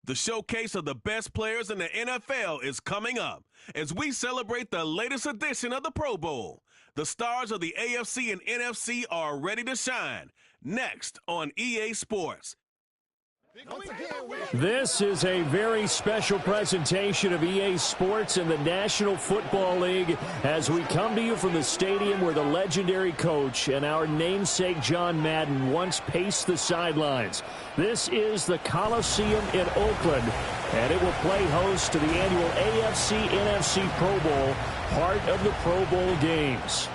The showcase of the best players in the NFL is coming up as we celebrate the latest edition of the Pro Bowl. The stars of the AFC and NFC are ready to shine. Next on EA Sports. This is a very special presentation of EA Sports and the National Football League as we come to you from the stadium where the legendary coach and our namesake John Madden once paced the sidelines. This is the Coliseum in Oakland, and it will play host to the annual AFC-NFC Pro Bowl, part of the Pro Bowl games.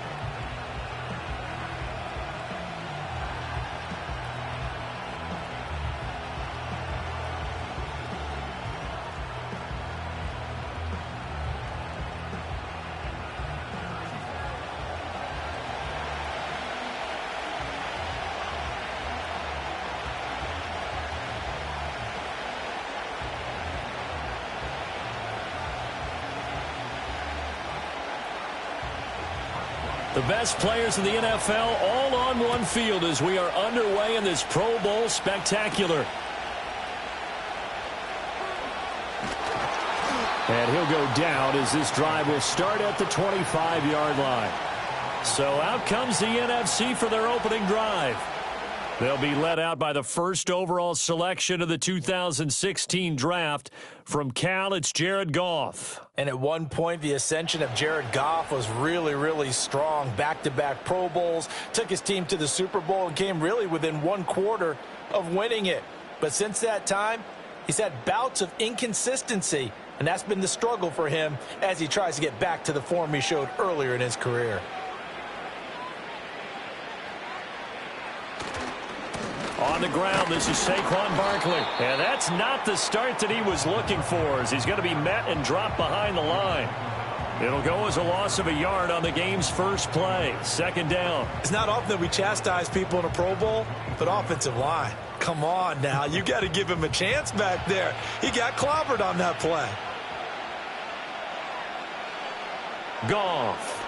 The best players in the NFL all on one field as we are underway in this Pro Bowl spectacular. And he'll go down as this drive will start at the 25-yard line. So out comes the NFC for their opening drive. They'll be led out by the first overall selection of the 2016 draft. From Cal, it's Jared Goff. And at one point, the ascension of Jared Goff was really, really strong. Back-to-back Pro Bowls, took his team to the Super Bowl and came really within one quarter of winning it. But since that time, he's had bouts of inconsistency, and that's been the struggle for him as he tries to get back to the form he showed earlier in his career. On the ground, this is Saquon Barkley. And that's not the start that he was looking for, as he's going to be met and dropped behind the line. It'll go as a loss of a yard on the game's first play. Second down. It's not often that we chastise people in a Pro Bowl, but offensive line. Come on now. You got to give him a chance back there. He got clobbered on that play. Goff.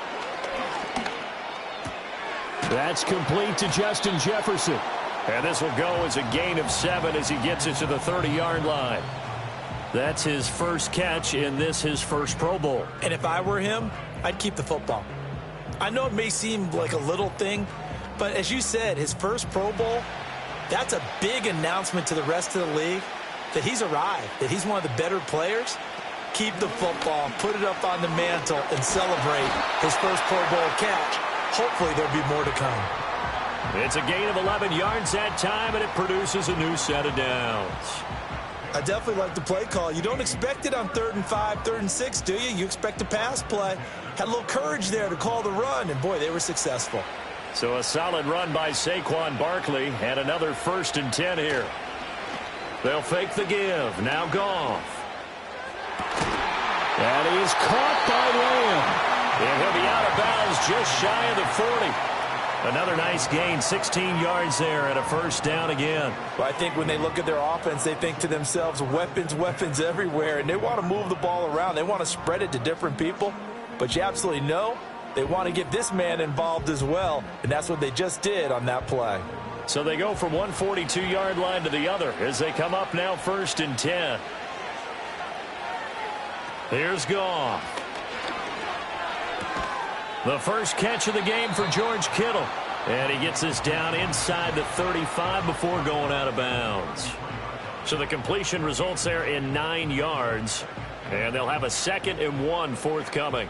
That's complete to Justin Jefferson. And this will go as a gain of 7 as he gets it to the 30-yard line. That's his first catch in this, his first Pro Bowl. And if I were him, I'd keep the football. I know it may seem like a little thing, but as you said, his first Pro Bowl, that's a big announcement to the rest of the league that he's arrived, that he's one of the better players. Keep the football, put it up on the mantle, and celebrate his first Pro Bowl catch. Hopefully there'll be more to come. It's a gain of 11 yards that time, and it produces a new set of downs. I definitely like the play call. You don't expect it on 3rd and 5, 3rd and 6, do you? You expect a pass play. Had a little courage there to call the run, and boy, they were successful. So a solid run by Saquon Barkley, and another 1st and 10 here. They'll fake the give. Now Goff. And he's caught by Lamb. And he'll be out of bounds just shy of the 40. Another nice gain, 16 yards there, and a first down again. Well, I think when they look at their offense, they think to themselves, weapons everywhere, and they want to move the ball around. They want to spread it to different people, but you absolutely know they want to get this man involved as well, and that's what they just did on that play. So they go from one 42-yard line to the other as they come up now 1st and 10. Here's Goff. The first catch of the game for George Kittle. And he gets this down inside the 35 before going out of bounds. So the completion results there in 9 yards. And they'll have a 2nd and 1 forthcoming.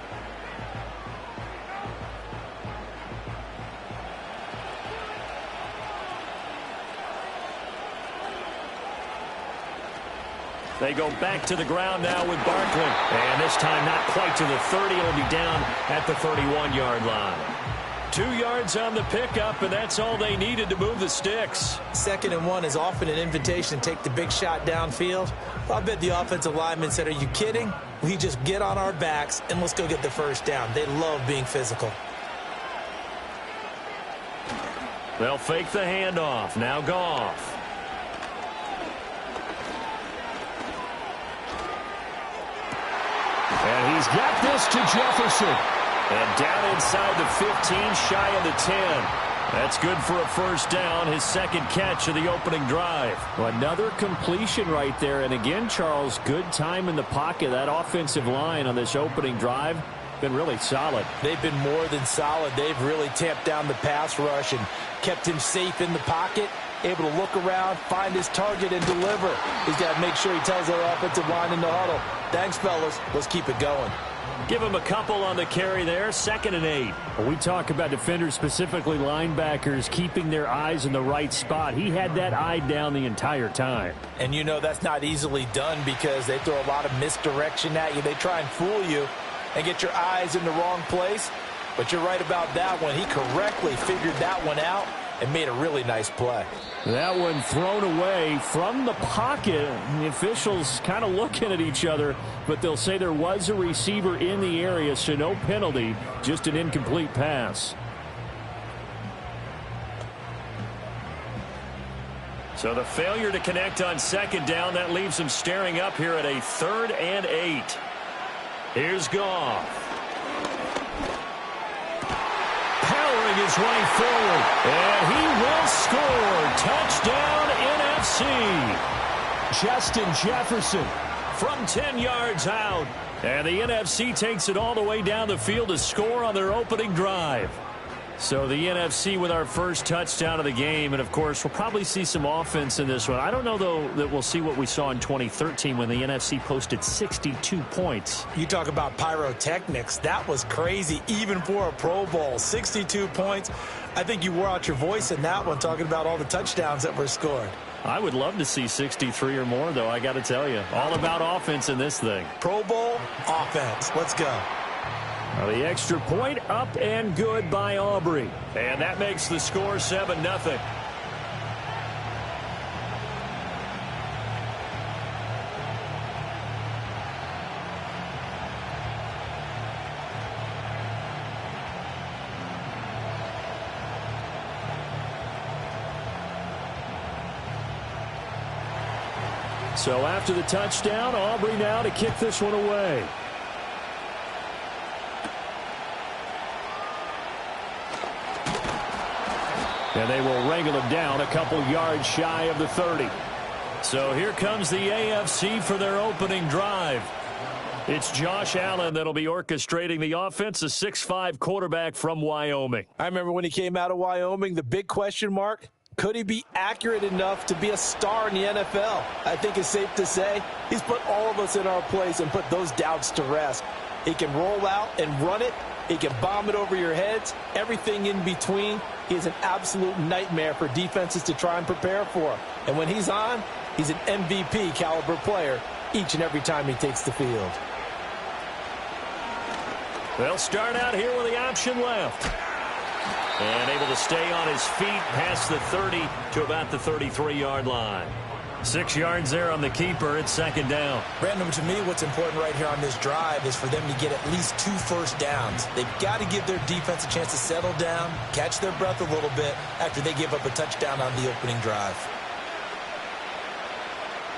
They go back to the ground now with Barkley. And this time not quite to the 30. It'll be down at the 31-yard line. 2 yards on the pickup, and that's all they needed to move the sticks. 2nd and 1 is often an invitation to take the big shot downfield. I bet the offensive linemen said, are you kidding? We just get on our backs and let's go get the first down. They love being physical. They'll fake the handoff. Now Goff. And he's got this to Jefferson. And down inside the 15, shy of the 10. That's good for a first down, his second catch of the opening drive. Well, another completion right there. And again, Charles, good time in the pocket. That offensive line on this opening drive been really solid. They've been more than solid. They've really tamped down the pass rush and kept him safe in the pocket, able to look around, find his target, and deliver. He's got to make sure he tells their offensive line in the huddle, thanks, fellas. Let's keep it going. Give him a couple on the carry there, 2nd and 8. When we talk about defenders, specifically linebackers, keeping their eyes in the right spot. He had that eye down the entire time. And you know that's not easily done because they throw a lot of misdirection at you. They try and fool you and get your eyes in the wrong place. But you're right about that one. He correctly figured that one out and made a really nice play. That one thrown away from the pocket. The officials kind of looking at each other, but they'll say there was a receiver in the area, so no penalty, just an incomplete pass. So the failure to connect on 2nd down, that leaves them staring up here at a 3rd and 8. Here's Goff. Powering his way forward, and he will score. Touchdown, NFC. Justin Jefferson from 10 yards out. And the NFC takes it all the way down the field to score on their opening drive. So the NFC with our first touchdown of the game. And, of course, we'll probably see some offense in this one. I don't know, though, that we'll see what we saw in 2013 when the NFC posted 62 points. You talk about pyrotechnics. That was crazy, even for a Pro Bowl. 62 points. I think you wore out your voice in that one, talking about all the touchdowns that were scored. I would love to see 63 or more, though, I got to tell you. All about offense in this thing. Pro Bowl, offense. Let's go. Well, the extra point up and good by Aubrey. And that makes the score 7-0. So after the touchdown, Aubrey now to kick this one away. And they will wrangle him down a couple yards shy of the 30. So here comes the AFC for their opening drive. It's Josh Allen that'll be orchestrating the offense, a 6'5" quarterback from Wyoming. I remember when he came out of Wyoming, the big question mark, could he be accurate enough to be a star in the NFL? I think it's safe to say he's put all of us in our place and put those doubts to rest. He can roll out and run it. He can bomb it over your heads, everything in between. He is an absolute nightmare for defenses to try and prepare for. And when he's on, he's an MVP caliber player each and every time he takes the field. They'll start out here with the option left. And able to stay on his feet past the 30 to about the 33-yard line. 6 yards there on the keeper. It's 2nd down. Brandon, to me, what's important right here on this drive is for them to get at least 2 first downs. They've got to give their defense a chance to settle down, catch their breath a little bit after they give up a touchdown on the opening drive.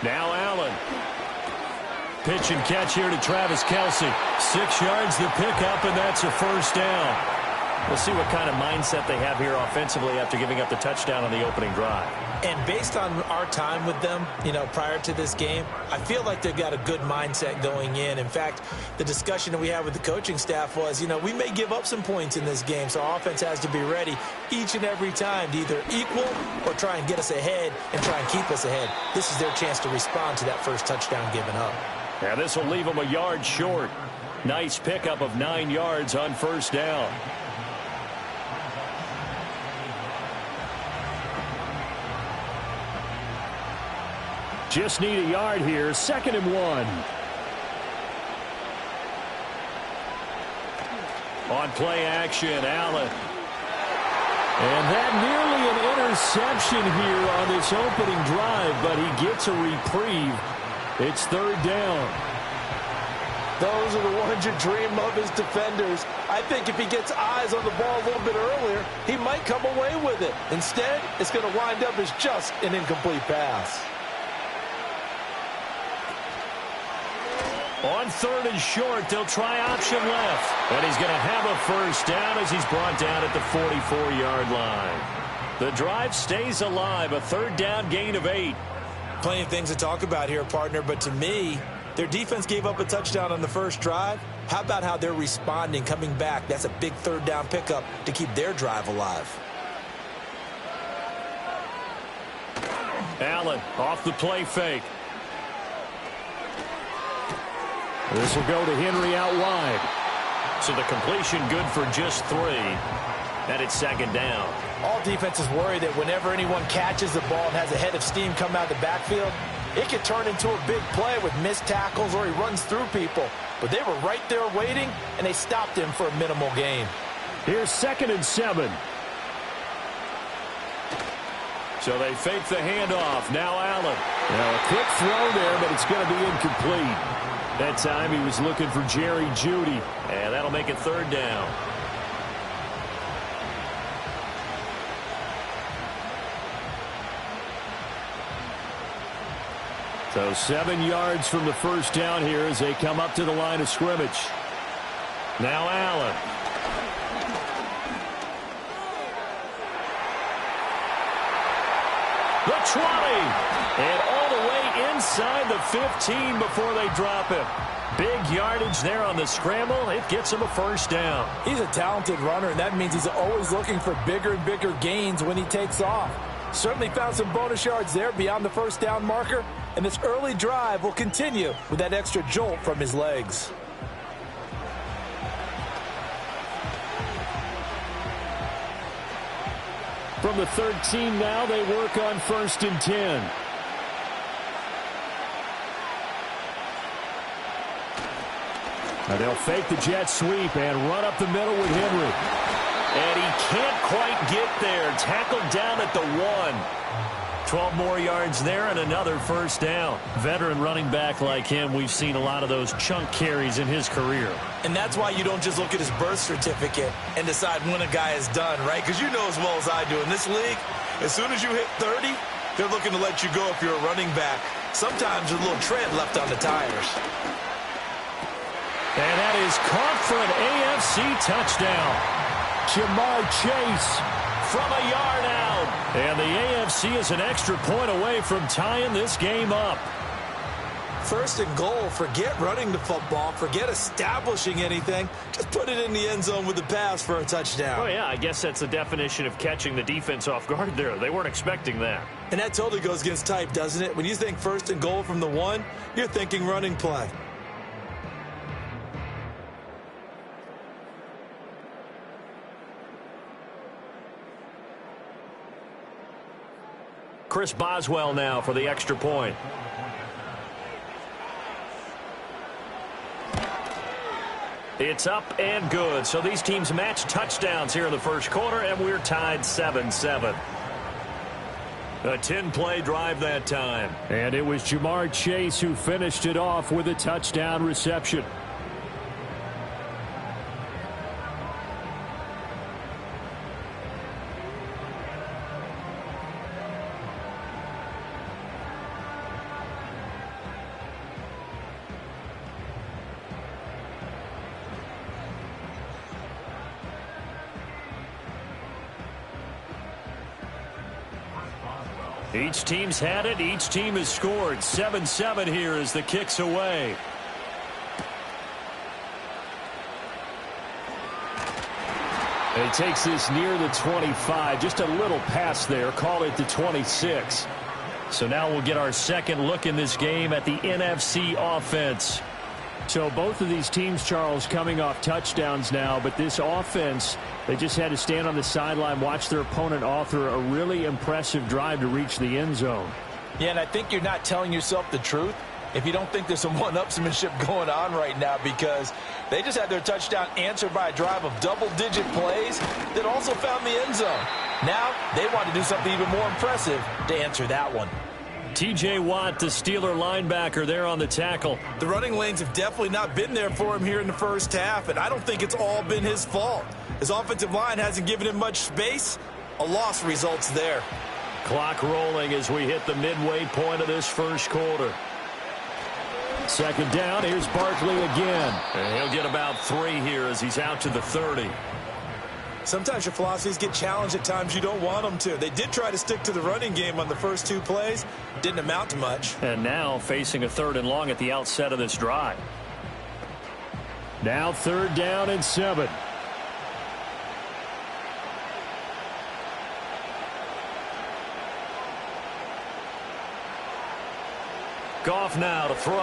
Now Allen. Pitch and catch here to Travis Kelce. 6 yards the pickup, and that's a first down. We'll see what kind of mindset they have here offensively after giving up the touchdown on the opening drive. And based on our time with them, prior to this game, I feel like they've got a good mindset going in. In fact, the discussion that we had with the coaching staff was, we may give up some points in this game, so our offense has to be ready each and every time to either equal or try and get us ahead and try and keep us ahead. This is their chance to respond to that first touchdown given up. Yeah, this will leave them a yard short. Nice pickup of 9 yards on first down. Just need a yard here. 2nd and 1. On play action, Allen. And that nearly an interception here on this opening drive, but he gets a reprieve. It's 3rd down. Those are the ones you dream of as defenders. I think if he gets eyes on the ball a little bit earlier, he might come away with it. Instead, it's going to wind up as just an incomplete pass. On 3rd and short, they'll try option left. And he's going to have a first down as he's brought down at the 44-yard line. The drive stays alive, a 3rd down gain of 8. Plenty of things to talk about here, partner, but to me, their defense gave up a touchdown on the first drive. How about how they're responding, coming back? That's a big 3rd down pickup to keep their drive alive. Allen off the play fake. This will go to Henry out wide. So the completion good for just 3. And it's 2nd down. All defenses worry that whenever anyone catches the ball and has a head of steam come out of the backfield, it can turn into a big play with missed tackles or he runs through people. But they were right there waiting, and they stopped him for a minimal gain. Here's 2nd and 7. So they fake the handoff. Now Allen. Now a quick throw there, but it's going to be incomplete. That time he was looking for Jerry Jeudy. And that'll make it 3rd down. So 7 yards from the first down here as they come up to the line of scrimmage. Now Allen. The 20. And all the way inside the 15 before they drop him. Big yardage there on the scramble. It gets him a first down. He's a talented runner, and that means he's always looking for bigger and bigger gains when he takes off. Certainly found some bonus yards there beyond the first down marker, and this early drive will continue with that extra jolt from his legs. From the 13 now, they work on 1st and 10. Now they'll fake the jet sweep and run up the middle with Henry. And he can't quite get there. Tackled down at the 1. 12 more yards there and another first down. Veteran running back like him, we've seen a lot of those chunk carries in his career. And that's why you don't just look at his birth certificate and decide when a guy is done, right? Because you know as well as I do, in this league, as soon as you hit 30, they're looking to let you go if you're a running back. Sometimes there's a little tread left on the tires. And that is caught for an AFC touchdown. Jamar Chase from a yard out. And the AFC is an extra point away from tying this game up. 1st and goal. Forget running the football. Forget establishing anything. Just put it in the end zone with the pass for a touchdown. Oh, yeah, I guess that's the definition of catching the defense off guard there. They weren't expecting that. And that totally goes against type, doesn't it? When you think 1st and goal from the 1, you're thinking running play. Chris Boswell now for the extra point. It's up and good. So these teams match touchdowns here in the first quarter, and we're tied 7-7. A 10-play drive that time. And it was Jamar Chase who finished it off with a touchdown reception. Each team's had it. Each team has scored. 7-7 here as the kick's away. And he takes this near the 25. Just a little pass there. Call it the 26. So now we'll get our second look in this game at the NFC offense. So both of these teams, Charles, coming off touchdowns now, but this offense, they just had to stand on the sideline, watch their opponent author a really impressive drive to reach the end zone. Yeah, and I think you're not telling yourself the truth if you don't think there's some one-upsmanship going on right now, because they just had their touchdown answered by a drive of double-digit plays that also found the end zone. Now they want to do something even more impressive to answer that one. T.J. Watt, the Steeler linebacker, there on the tackle. The running lanes have definitely not been there for him here in the first half, and I don't think it's all been his fault. His offensive line hasn't given him much space. A loss results there. Clock rolling as we hit the midway point of this first quarter. Second down, here's Barkley again. And he'll get about 3 here as he's out to the 30. Sometimes your philosophies get challenged at times you don't want them to. They did try to stick to the running game on the first 2 plays. Didn't amount to much. And now facing a 3rd and long at the outset of this drive. Now 3rd down and 7. Goff now to throw.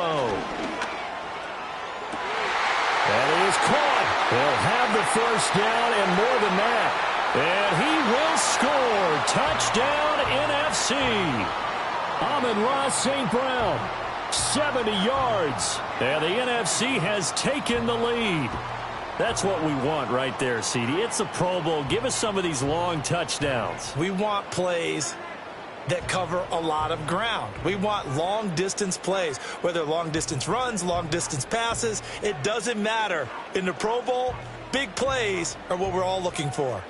And he is caught. He'll have the first down and more than that. And he will score. Touchdown NFC. Amon-Ra St. Brown, 70 yards. And the NFC has taken the lead. That's what we want right there, CD. It's a Pro Bowl. Give us some of these long touchdowns. We want plays that cover a lot of ground. We want long-distance plays, whether long-distance runs, long-distance passes. It doesn't matter. In the Pro Bowl, big plays are what we're all looking for.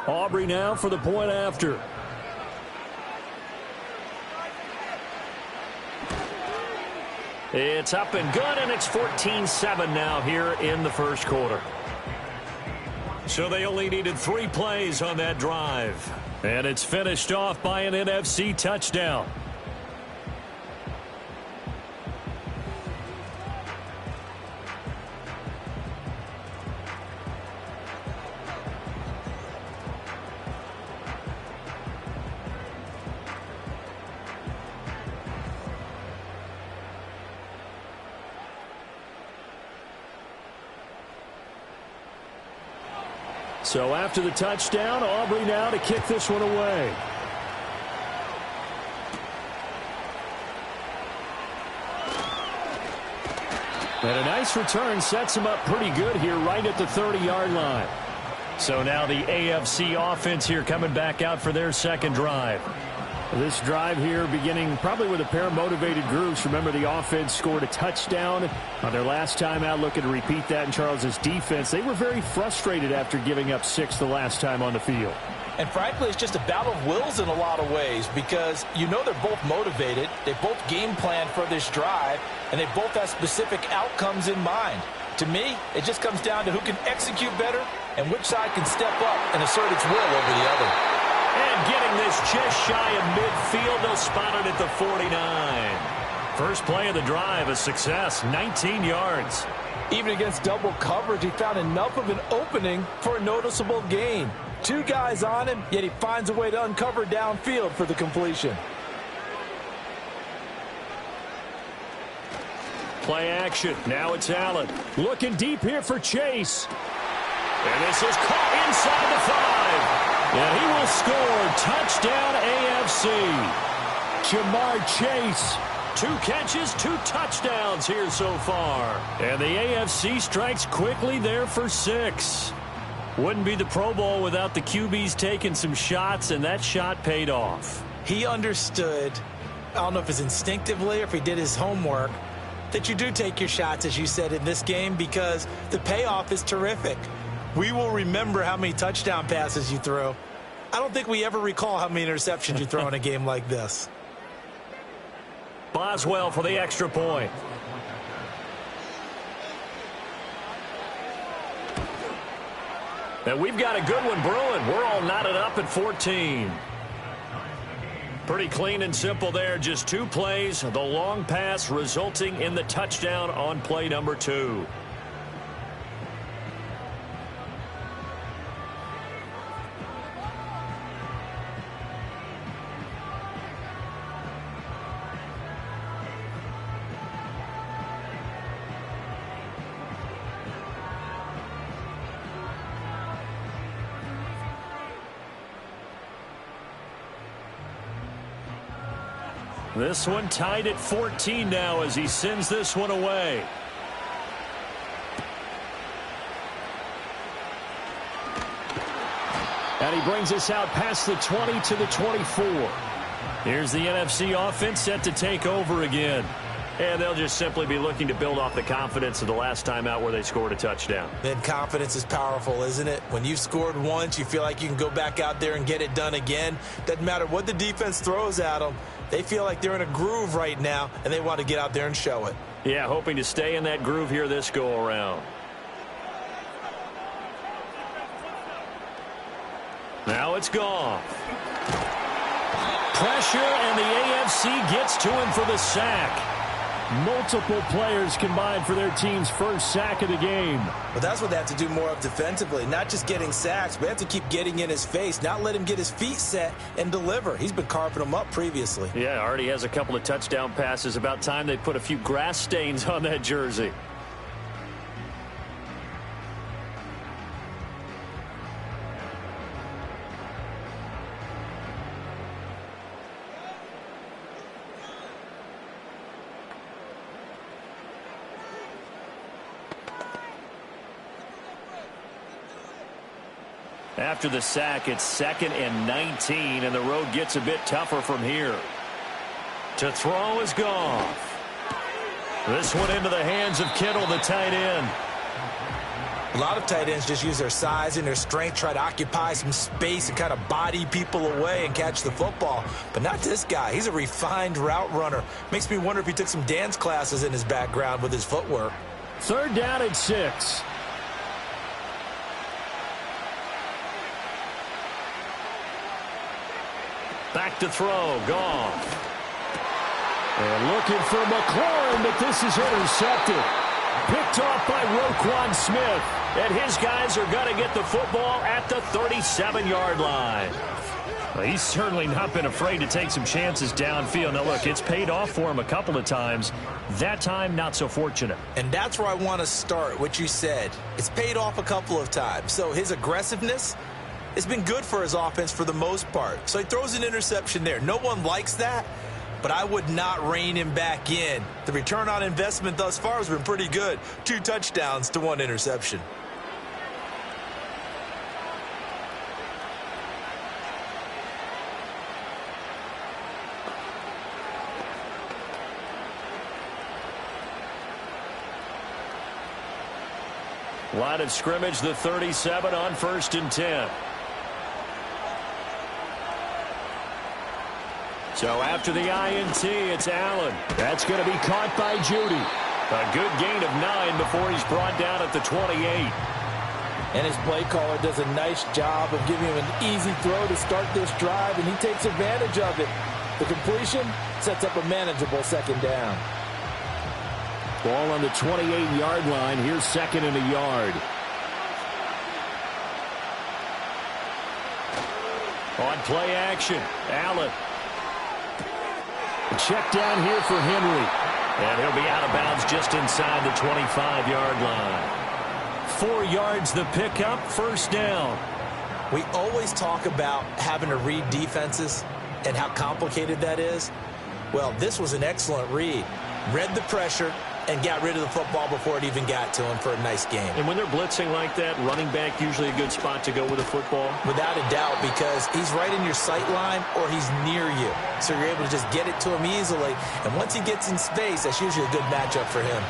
Aubrey now for the point after. It's up and good, and it's 14-7 now here in the first quarter. So they only needed 3 plays on that drive. And it's finished off by an NFC touchdown. So after the touchdown, Aubrey now to kick this one away. And a nice return sets him up pretty good here right at the 30-yard line. So now the AFC offense here coming back out for their second drive. This drive here beginning probably with a pair of motivated groups. Remember, the offense scored a touchdown on their last time out, looking to repeat that in Charles's defense. They were very frustrated after giving up 6 the last time on the field. And frankly, it's just a battle of wills in a lot of ways because you know they're both motivated. They both game plan for this drive, and they both have specific outcomes in mind. To me, it just comes down to who can execute better and which side can step up and assert its will over the other. And getting this just shy of midfield, they'll spot it at the 49. First play of the drive, a success, 19 yards. Even against double coverage, he found enough of an opening for a noticeable gain. 2 guys on him, yet he finds a way to uncover downfield for the completion. Play action. Now it's Allen. Looking deep here for Chase. And this is caught inside the 5. And he will score. Touchdown AFC. Jamar Chase. 2 catches, 2 touchdowns here so far. And the AFC strikes quickly there for 6. Wouldn't be the Pro Bowl without the QBs taking some shots, and that shot paid off. He understood, I don't know if it's instinctively or if he did his homework, that you do take your shots, as you said, in this game because the payoff is terrific. We will remember how many touchdown passes you throw. I don't think we ever recall how many interceptions you throw in a game like this. Boswell for the extra point. And we've got a good one brewing. We're all knotted up at 14. Pretty clean and simple there. Just 2 plays. The long pass resulting in the touchdown on play number 2. This one tied at 14 now as he sends this one away. And he brings us out past the 20 to the 24. Here's the NFC offense set to take over again. And they'll just simply be looking to build off the confidence of the last time out where they scored a touchdown. Then confidence is powerful, isn't it? When you've scored once, you feel like you can go back out there and get it done again. Doesn't matter what the defense throws at them. They feel like they're in a groove right now, and they want to get out there and show it. Yeah, hoping to stay in that groove here this go-around. Now it's gone. Pressure, and the AFC gets to him for the sack. Multiple players combined for their team's first sack of the game. But that's what they have to do more of defensively, not just getting sacks, but they have to keep getting in his face, not let him get his feet set and deliver. He's been carving them up previously. Yeah, already has a couple of touchdown passes. About time they put a few grass stains on that jersey. After the sack, it's 2nd and 19, and the road gets a bit tougher from here. To throw is Goff. This one into the hands of Kittle, the tight end. A lot of tight ends just use their size and their strength, try to occupy some space and kind of body people away and catch the football. But not this guy. He's a refined route runner. Makes me wonder if he took some dance classes in his background with his footwork. 3rd down and 6. Back to throw, Goff. And looking for McLaurin, but this is intercepted. Picked off by Roquan Smith. And his guys are going to get the football at the 37-yard line. Well, he's certainly not been afraid to take some chances downfield. Now, look, it's paid off for him a couple of times. That time, not so fortunate. And that's where I want to start, what you said. It's paid off a couple of times. So his aggressiveness, it's been good for his offense for the most part. So he throws an interception there. No one likes that, but I would not rein him back in. The return on investment thus far has been pretty good. 2 touchdowns to 1 interception. Line of scrimmage, the 37 on 1st and 10. So after the INT, it's Allen. That's going to be caught by Judy. A good gain of 9 before he's brought down at the 28. And his play caller does a nice job of giving him an easy throw to start this drive, and he takes advantage of it. The completion sets up a manageable 2nd down. Ball on the 28-yard line. Here's 2nd and a yard. On play action, Allen. Check down here for Henry. And he'll be out of bounds just inside the 25-yard line. 4 yards the pickup, 1st down. We always talk about having to read defenses and how complicated that is. Well, this was an excellent read. Read the pressure and got rid of the football before it even got to him for a nice game. And when they're blitzing like that, running back usually a good spot to go with a football? Without a doubt, because he's right in your sight line or he's near you. So you're able to just get it to him easily. And once he gets in space, that's usually a good matchup for him.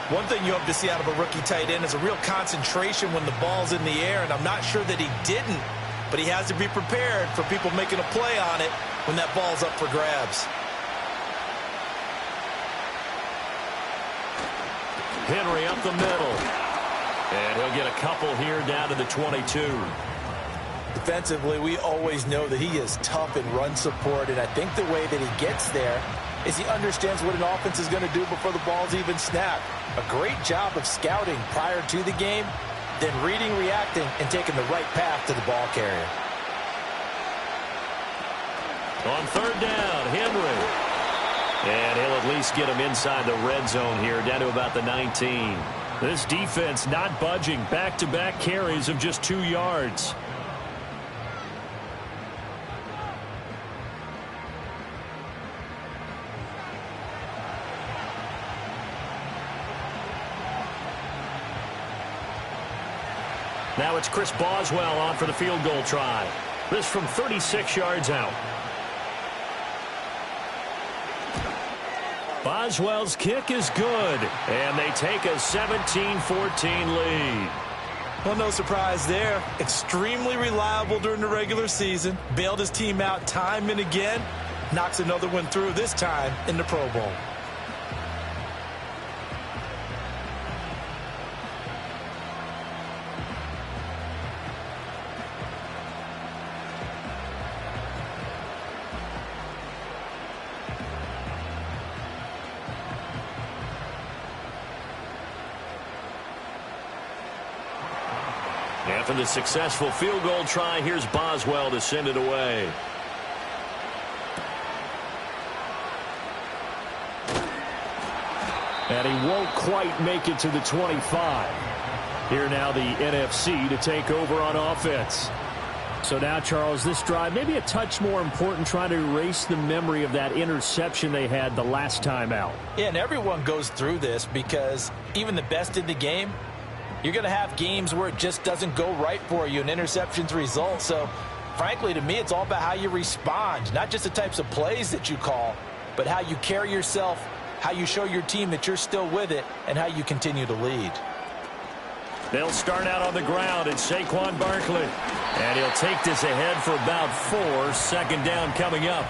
One thing you hope to see out of a rookie tight end is a real concentration when the ball's in the air, and I'm not sure that he didn't, but he has to be prepared for people making a play on it when that ball's up for grabs. Henry up the middle. And he'll get a couple here down to the 22. Defensively, we always know that he is tough in run support, and I think the way that he gets there is he understands what an offense is going to do before the ball's even snapped. A great job of scouting prior to the game, then reading, reacting, and taking the right path to the ball carrier. On 3rd down, Henry. And he'll at least get him inside the red zone here, down to about the 19. This defense not budging. Back-to-back carries of just 2 yards. Now it's Chris Boswell on for the field goal try. This from 36 yards out. Boswell's kick is good, and they take a 17-14 lead. Well, no surprise there. Extremely reliable during the regular season. Bailed his team out time and again. Knocks another one through, this time in the Pro Bowl. After the successful field goal try, here's Boswell to send it away. And he won't quite make it to the 25. Here now the NFC to take over on offense. So now, Charles, this drive maybe a touch more important, trying to erase the memory of that interception they had the last time out. Yeah, and everyone goes through this because even the best in the game, you're going to have games where it just doesn't go right for you, and interceptions result. So, frankly, to me, it's all about how you respond, not just the types of plays that you call, but how you carry yourself, how you show your team that you're still with it, and how you continue to lead. They'll start out on the ground. It's Saquon Barkley. And he'll take this ahead for about 4. Second down coming up.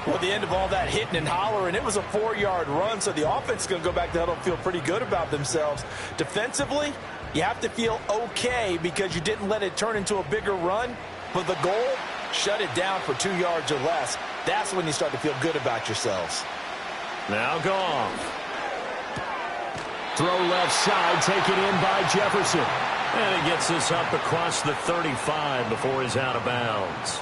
Well, the end of all that hitting and hollering, it was a 4-yard run, so the offense is going to go back to huddle and feel pretty good about themselves. Defensively, you have to feel okay because you didn't let it turn into a bigger run, but the goal, shut it down for 2 yards or less. That's when you start to feel good about yourselves. Now gone. Throw left side, taken in by Jefferson. And he gets this up across the 35 before he's out of bounds.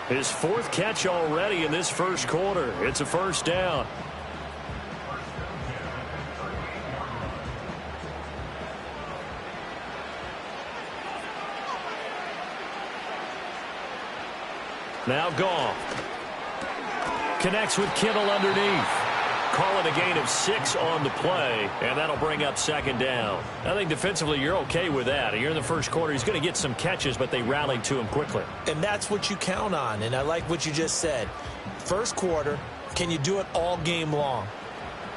His 4th catch already in this first quarter. It's a first down. Now Goff. Connects with Kittle underneath. Calling a gain of 6 on the play, and that'll bring up second down. I think defensively you're okay with that. You're in the first quarter. He's going to get some catches, but they rallied to him quickly. And that's what you count on, and I like what you just said. First quarter, can you do it all game long?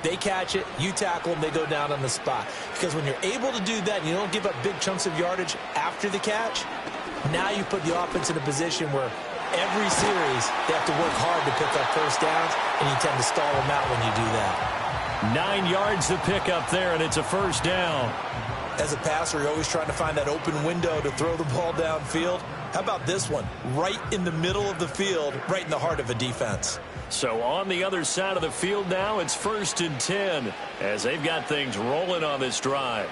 They catch it, you tackle them, they go down on the spot. Because when you're able to do that and you don't give up big chunks of yardage after the catch, now you put the offense in a position where every series, they have to work hard to pick up first downs, and you tend to stall them out when you do that. 9 yards to pick up there, and it's a first down. As a passer, you're always trying to find that open window to throw the ball downfield. How about this one? Right in the middle of the field, right in the heart of a defense. So on the other side of the field now, it's 1st and 10, as they've got things rolling on this drive.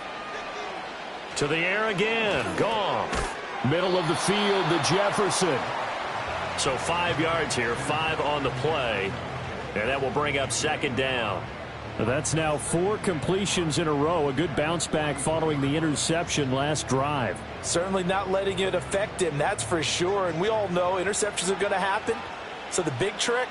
To the air again, Goff. Middle of the field to Jefferson. So 5 yards here, 5 on the play, and that will bring up second down. That's now 4 completions in a row. A good bounce back following the interception last drive. Certainly not letting it affect him, that's for sure. And we all know interceptions are going to happen. So the big trick,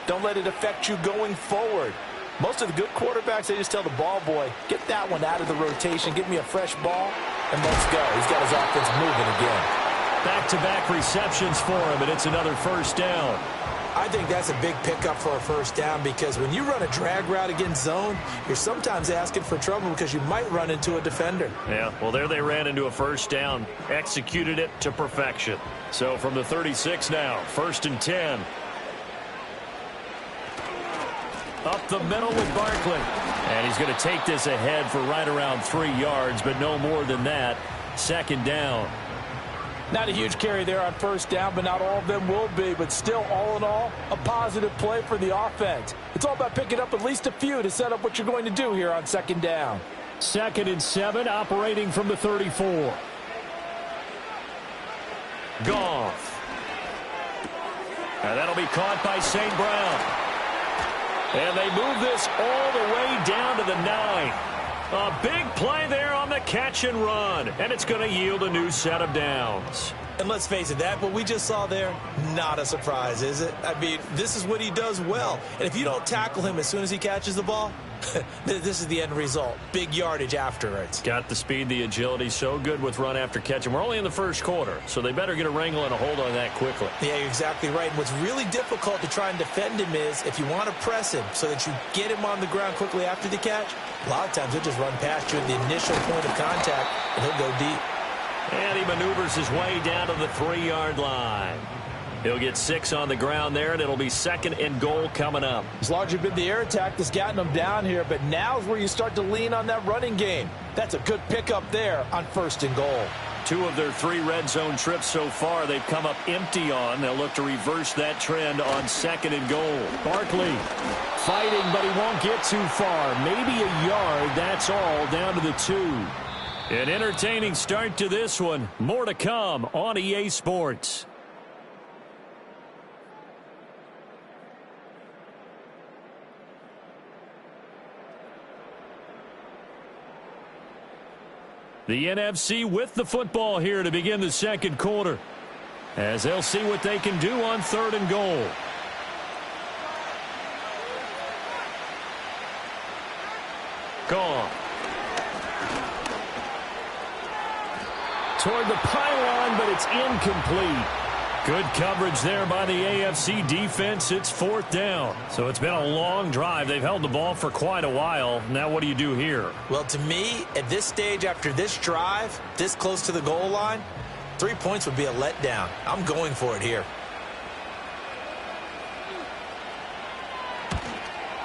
don't let it affect you going forward. Most of the good quarterbacks, they just tell the ball boy, get that one out of the rotation, give me a fresh ball, and let's go. He's got his offense moving again. Back-to-back receptions for him, and it's another first down. I think that's a big pickup for a first down because when you run a drag route against zone, you're sometimes asking for trouble because you might run into a defender. Yeah, well, there they ran into a first down, executed it to perfection. So from the 36 now, 1st and 10. Up the middle with Barkley. And he's going to take this ahead for right around 3 yards, but no more than that. Second down. Not a huge carry there on first down, but not all of them will be. But still, all in all, a positive play for the offense. It's all about picking up at least a few to set up what you're going to do here on second down. 2nd and 7, operating from the 34. Goff. And that'll be caught by St. Brown. And they move this all the way down to the 9. A big play there on the catch and run, and it's going to yield a new set of downs. And let's face it, that what we just saw there, not a surprise, is it? I mean, this is what he does well. And if you don't tackle him as soon as he catches the ball, This is the end result. Big yardage afterwards. Got the speed, the agility, so good with run after catch. And we're only in the first quarter, so they better get a wrangle and a hold on that quickly. Yeah, you're exactly right. And what's really difficult to try and defend him is if you want to press him so that you get him on the ground quickly after the catch, a lot of times he'll just run past you at the initial point of contact, and he'll go deep. And he maneuvers his way down to the 3-yard line. He'll get 6 on the ground there, and it'll be 2nd and goal coming up. It's largely been the air attack that's gotten them down here, but now's where you start to lean on that running game. That's a good pickup there on 1st and goal. 2 of their 3 red zone trips so far they've come up empty on. They'll look to reverse that trend on 2nd and goal. Barkley fighting, but he won't get too far. Maybe a yard, that's all, down to the 2. An entertaining start to this one. More to come on EA Sports. The NFC with the football here to begin the second quarter, as they'll see what they can do on 3rd and goal. Gone. Toward the pylon, but it's incomplete. Good coverage there by the AFC defense. It's 4th down. So it's been a long drive. They've held the ball for quite a while. Now what do you do here? Well, to me, at this stage after this drive, this close to the goal line, 3 points would be a letdown. I'm going for it here.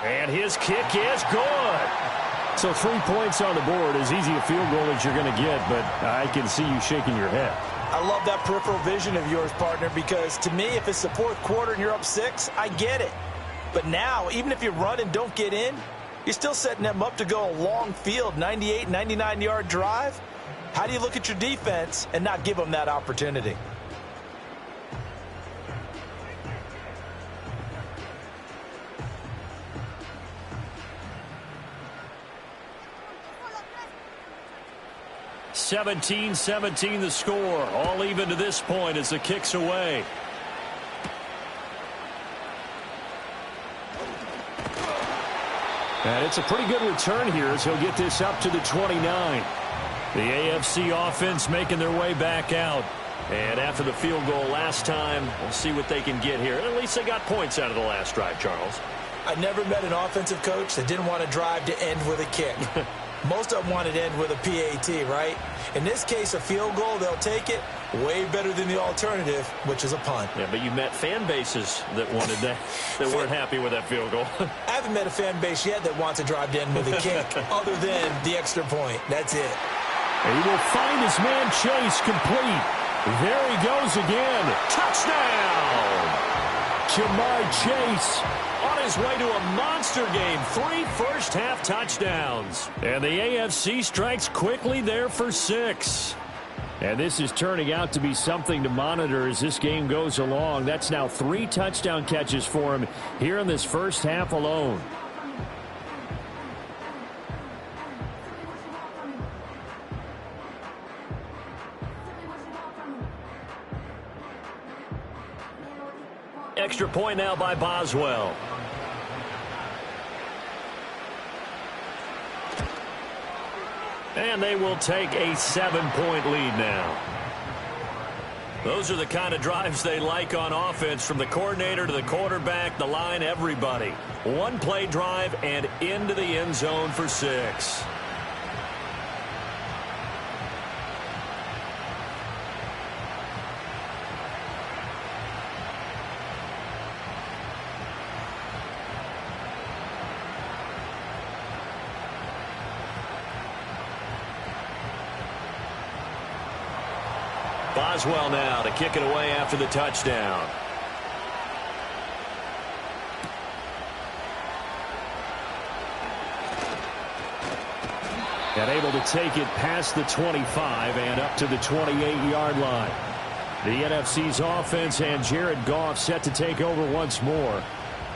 And his kick is good. So 3 points on the board, as easy a field goal as you're going to get, but I can see you shaking your head. I love that peripheral vision of yours, partner, because to me, if it's the 4th quarter and you're up 6, I get it. But now, even if you run and don't get in, you're still setting them up to go a long field, 98, 99-yard drive. How do you look at your defense and not give them that opportunity? (17-17) the score. All even to this point as the kick's away. And it's a pretty good return here as he'll get this up to the 29. The AFC offense making their way back out. And after the field goal last time, we'll see what they can get here. At least they got points out of the last drive, Charles. I never met an offensive coach that didn't want to drive to end with a kick. Most of them wanted to end with a PAT, right? In this case, a field goal, they'll take it. Way better than the alternative, which is a punt. Yeah, but you met fan bases that wanted that, that weren't happy with that field goal. I haven't met a fan base yet that wants to drive to end with a kick, other than the extra point. That's it. And he will find his man Chase complete. There he goes again. Touchdown! Jamar Chase on his way to a monster game. 3 first-half touchdowns. And the AFC strikes quickly there for 6. And this is turning out to be something to monitor as this game goes along. That's now 3 touchdown catches for him here in this first half alone. Extra point now by Boswell. And they will take a 7-point lead now. Those are the kind of drives they like on offense, from the coordinator to the quarterback, the line, everybody. 1-play drive and into the end zone for 6. Boswell now to kick it away after the touchdown. And able to take it past the 25 and up to the 28-yard line. The NFC's offense and Jared Goff set to take over once more.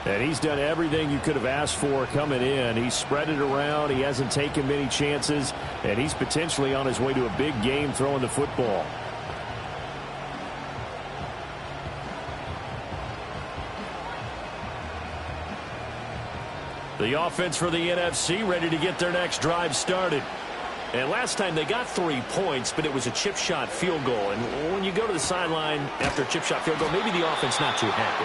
And he's done everything you could have asked for coming in. He's spread it around. He hasn't taken many chances. And he's potentially on his way to a big game throwing the football. The offense for the NFC ready to get their next drive started. And last time they got 3 points, but it was a chip shot field goal. And when you go to the sideline after a chip shot field goal, maybe the offense not too happy.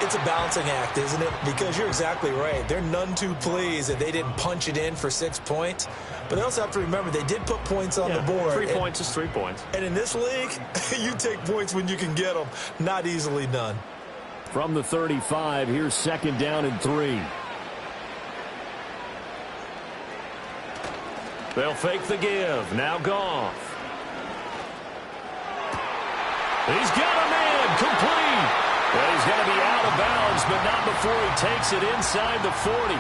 It's a balancing act, isn't it? Because you're exactly right. They're none too pleased that they didn't punch it in for 6 points. But they also have to remember they did put points on the board. 3 points is 3 points. And in this league, you take points when you can get them. Not easily done. From the 35, here's 2nd down and 3. They'll fake the give. Now Goff. He's got a man complete. But he's going to be out of bounds, but not before he takes it inside the 40.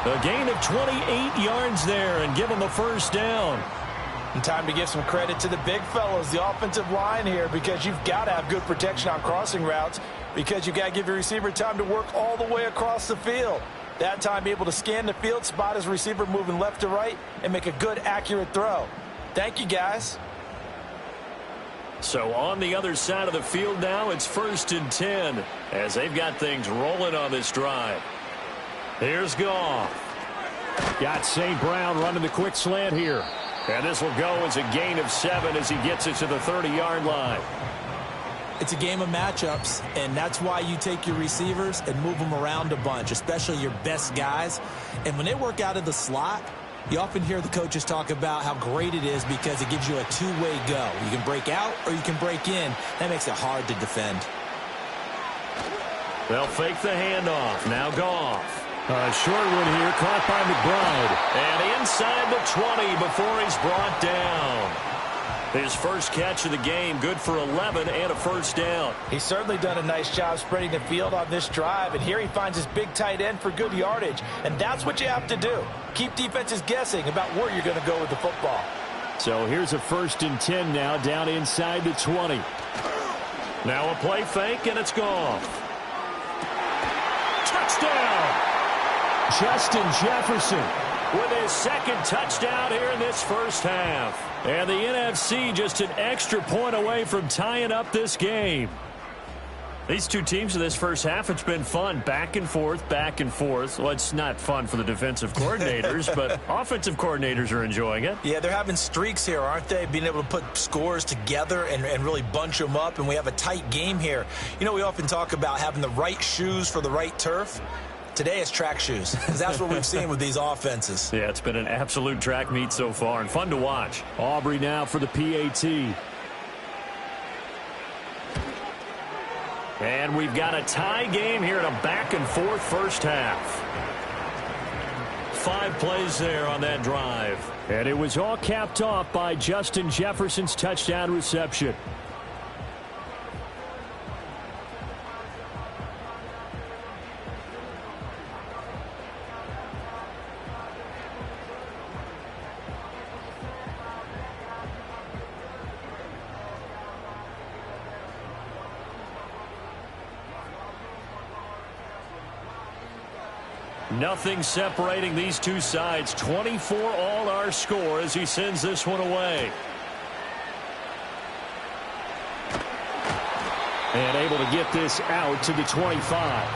A gain of 28 yards there and give him a first down. And time to give some credit to the big fellows, the offensive line here, because you've got to have good protection on crossing routes, because you've got to give your receiver time to work all the way across the field. That time, be able to scan the field, spot his receiver moving left to right, and make a good, accurate throw. Thank you, guys. So on the other side of the field now, it's 1st and 10 as they've got things rolling on this drive. Here's Goff. Got St. Brown running the quick slant here. And this will go as a gain of 7 as he gets it to the 30-yard line. It's a game of matchups, and that's why you take your receivers and move them around a bunch, especially your best guys. And when they work out of the slot, you often hear the coaches talk about how great it is because it gives you a two-way go. You can break out or you can break in. That makes it hard to defend. They'll fake the handoff. Now Goff. Short one here, caught by McBride. And inside the 20 before he's brought down. His first catch of the game, good for 11 and a first down. He's certainly done a nice job spreading the field on this drive, and here he finds his big tight end for good yardage. And that's what you have to do. Keep defenses guessing about where you're going to go with the football. So here's a 1st and 10 now, down inside the 20. Now a play fake, and it's gone. Touchdown! Justin Jefferson with his 2nd touchdown here in this first half. And the NFC just an extra point away from tying up this game. These two teams in this first half, it's been fun. Back and forth, back and forth. Well, it's not fun for the defensive coordinators, but offensive coordinators are enjoying it. Yeah, they're having streaks here, aren't they? Being able to put scores together and really bunch them up, and we have a tight game here. You know, we often talk about having the right shoes for the right turf. Today it's track shoes, because that's what we've seen with these offenses. Yeah, it's been an absolute track meet so far, and fun to watch. Aubrey now for the PAT. And we've got a tie game here in a back-and-forth first half. 5 plays there on that drive. And it was all capped off by Justin Jefferson's touchdown reception. Nothing separating these two sides. 24 all our score as he sends this one away. And able to get this out to the 25.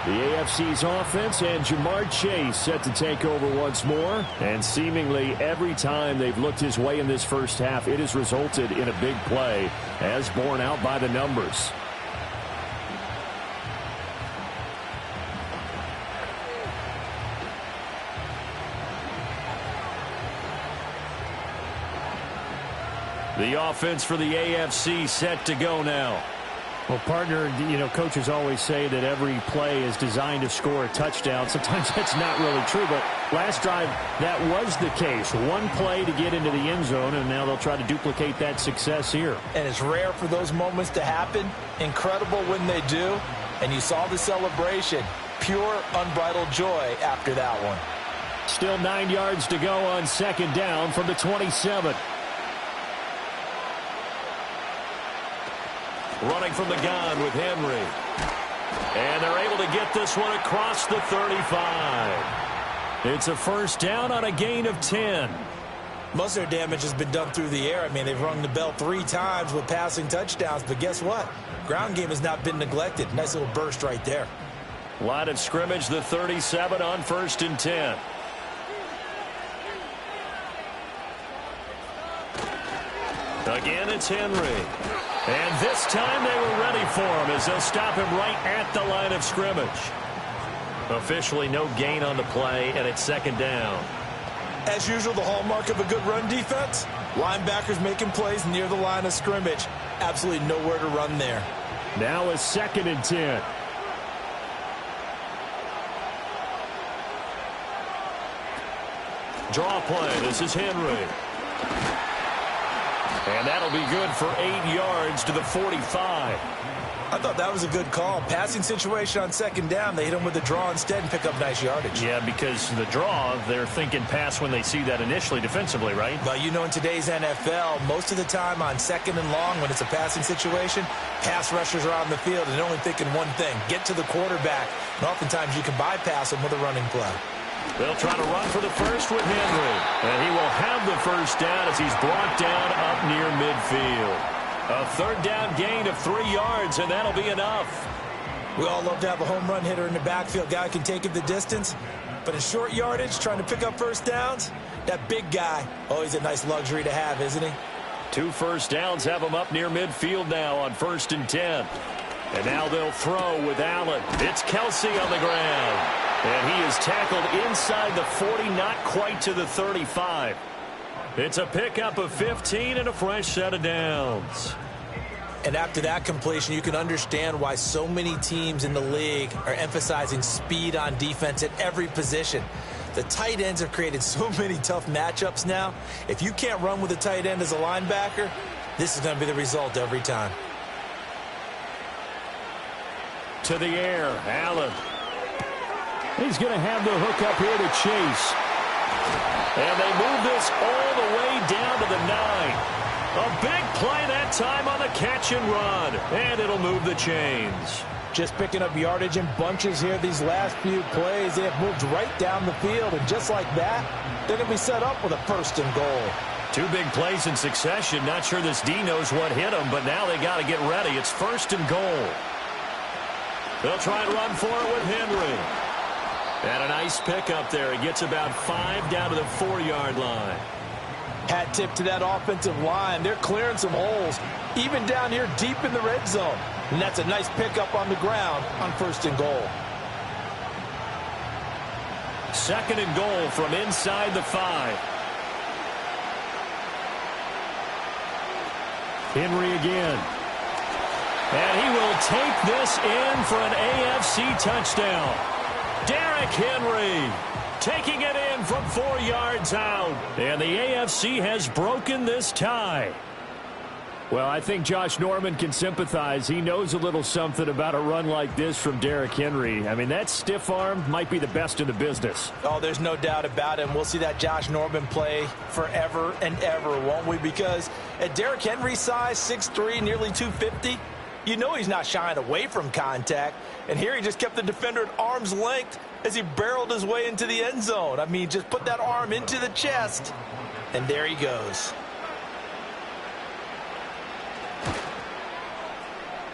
The AFC's offense and Jamar Chase set to take over once more. And seemingly every time they've looked his way in this first half, it has resulted in a big play, as borne out by the numbers. The offense for the AFC set to go now. Well, partner, you know, coaches always say that every play is designed to score a touchdown. Sometimes that's not really true, but last drive, that was the case. One play to get into the end zone, and now they'll try to duplicate that success here. And it's rare for those moments to happen. Incredible when they do. And you saw the celebration. Pure, unbridled joy after that one. Still 9 yards to go on 2nd down from the 27. Running from the gun with Henry. And they're able to get this one across the 35. It's a first down on a gain of 10. Most of their damage has been done through the air. I mean, they've rung the bell 3 times with passing touchdowns. But guess what? Ground game has not been neglected. Nice little burst right there. Line of scrimmage, the 37 on 1st and 10. Again, it's Henry. And this time they were ready for him as they'll stop him right at the line of scrimmage. Officially no gain on the play, and it's 2nd down. As usual, the hallmark of a good run defense, linebackers making plays near the line of scrimmage. Absolutely nowhere to run there. Now it's 2nd and 10. Draw play. This is Henry. And that'll be good for 8 yards to the 45. I thought that was a good call. Passing situation on 2nd down. They hit him with the draw instead and pick up nice yardage. Yeah, because the draw, they're thinking pass when they see that initially defensively, right? Well, you know, in today's NFL, most of the time on 2nd and long, when it's a passing situation, pass rushers are on the field and they're only thinking one thing, get to the quarterback. And oftentimes you can bypass them with a running play. They'll try to run for the first with Henry. And he will have the first down as he's brought down up near midfield. A 3rd down gain of 3 yards, and that'll be enough. We all love to have a home run hitter in the backfield. Guy can take it the distance. But in short yardage, trying to pick up first downs, that big guy, always a nice luxury to have, isn't he? 2 first downs have him up near midfield now on 1st and 10. And now they'll throw with Allen. It's Kelsey on the ground. And he is tackled inside the 40, not quite to the 35. It's a pickup of 15 and a fresh set of downs. And after that completion, you can understand why so many teams in the league are emphasizing speed on defense at every position. The tight ends have created so many tough matchups now. If you can't run with a tight end as a linebacker, this is going to be the result every time. To the air, Allen. He's going to have the hook up here to Chase. And they move this all the way down to the 9. A big play that time on the catch and run. And it'll move the chains. Just picking up yardage in bunches here these last few plays. They have moved right down the field. And just like that, they're going to be set up with a 1st and goal. 2 big plays in succession. Not sure this D knows what hit him, but now they got to get ready. It's 1st and goal. They'll try and run for it with Henry. And a nice pickup there. He gets about 5 down to the 4-yard line. Hat tip to that offensive line. They're clearing some holes, even down here deep in the red zone. And that's a nice pickup on the ground on 1st and goal. 2nd and goal from inside the 5. Henry again. And he will take this in for an AFC touchdown. Derrick Henry taking it in from 4 yards out. And the AFC has broken this tie. Well, I think Josh Norman can sympathize. He knows a little something about a run like this from Derrick Henry. I mean, that stiff arm might be the best in the business. Oh, there's no doubt about it. And we'll see that Josh Norman play forever and ever, won't we? Because at Derrick Henry's size, 6'3", nearly 250, you know he's not shying away from contact. And here he just kept the defender at arm's length as he barreled his way into the end zone. I mean, just put that arm into the chest, and there he goes.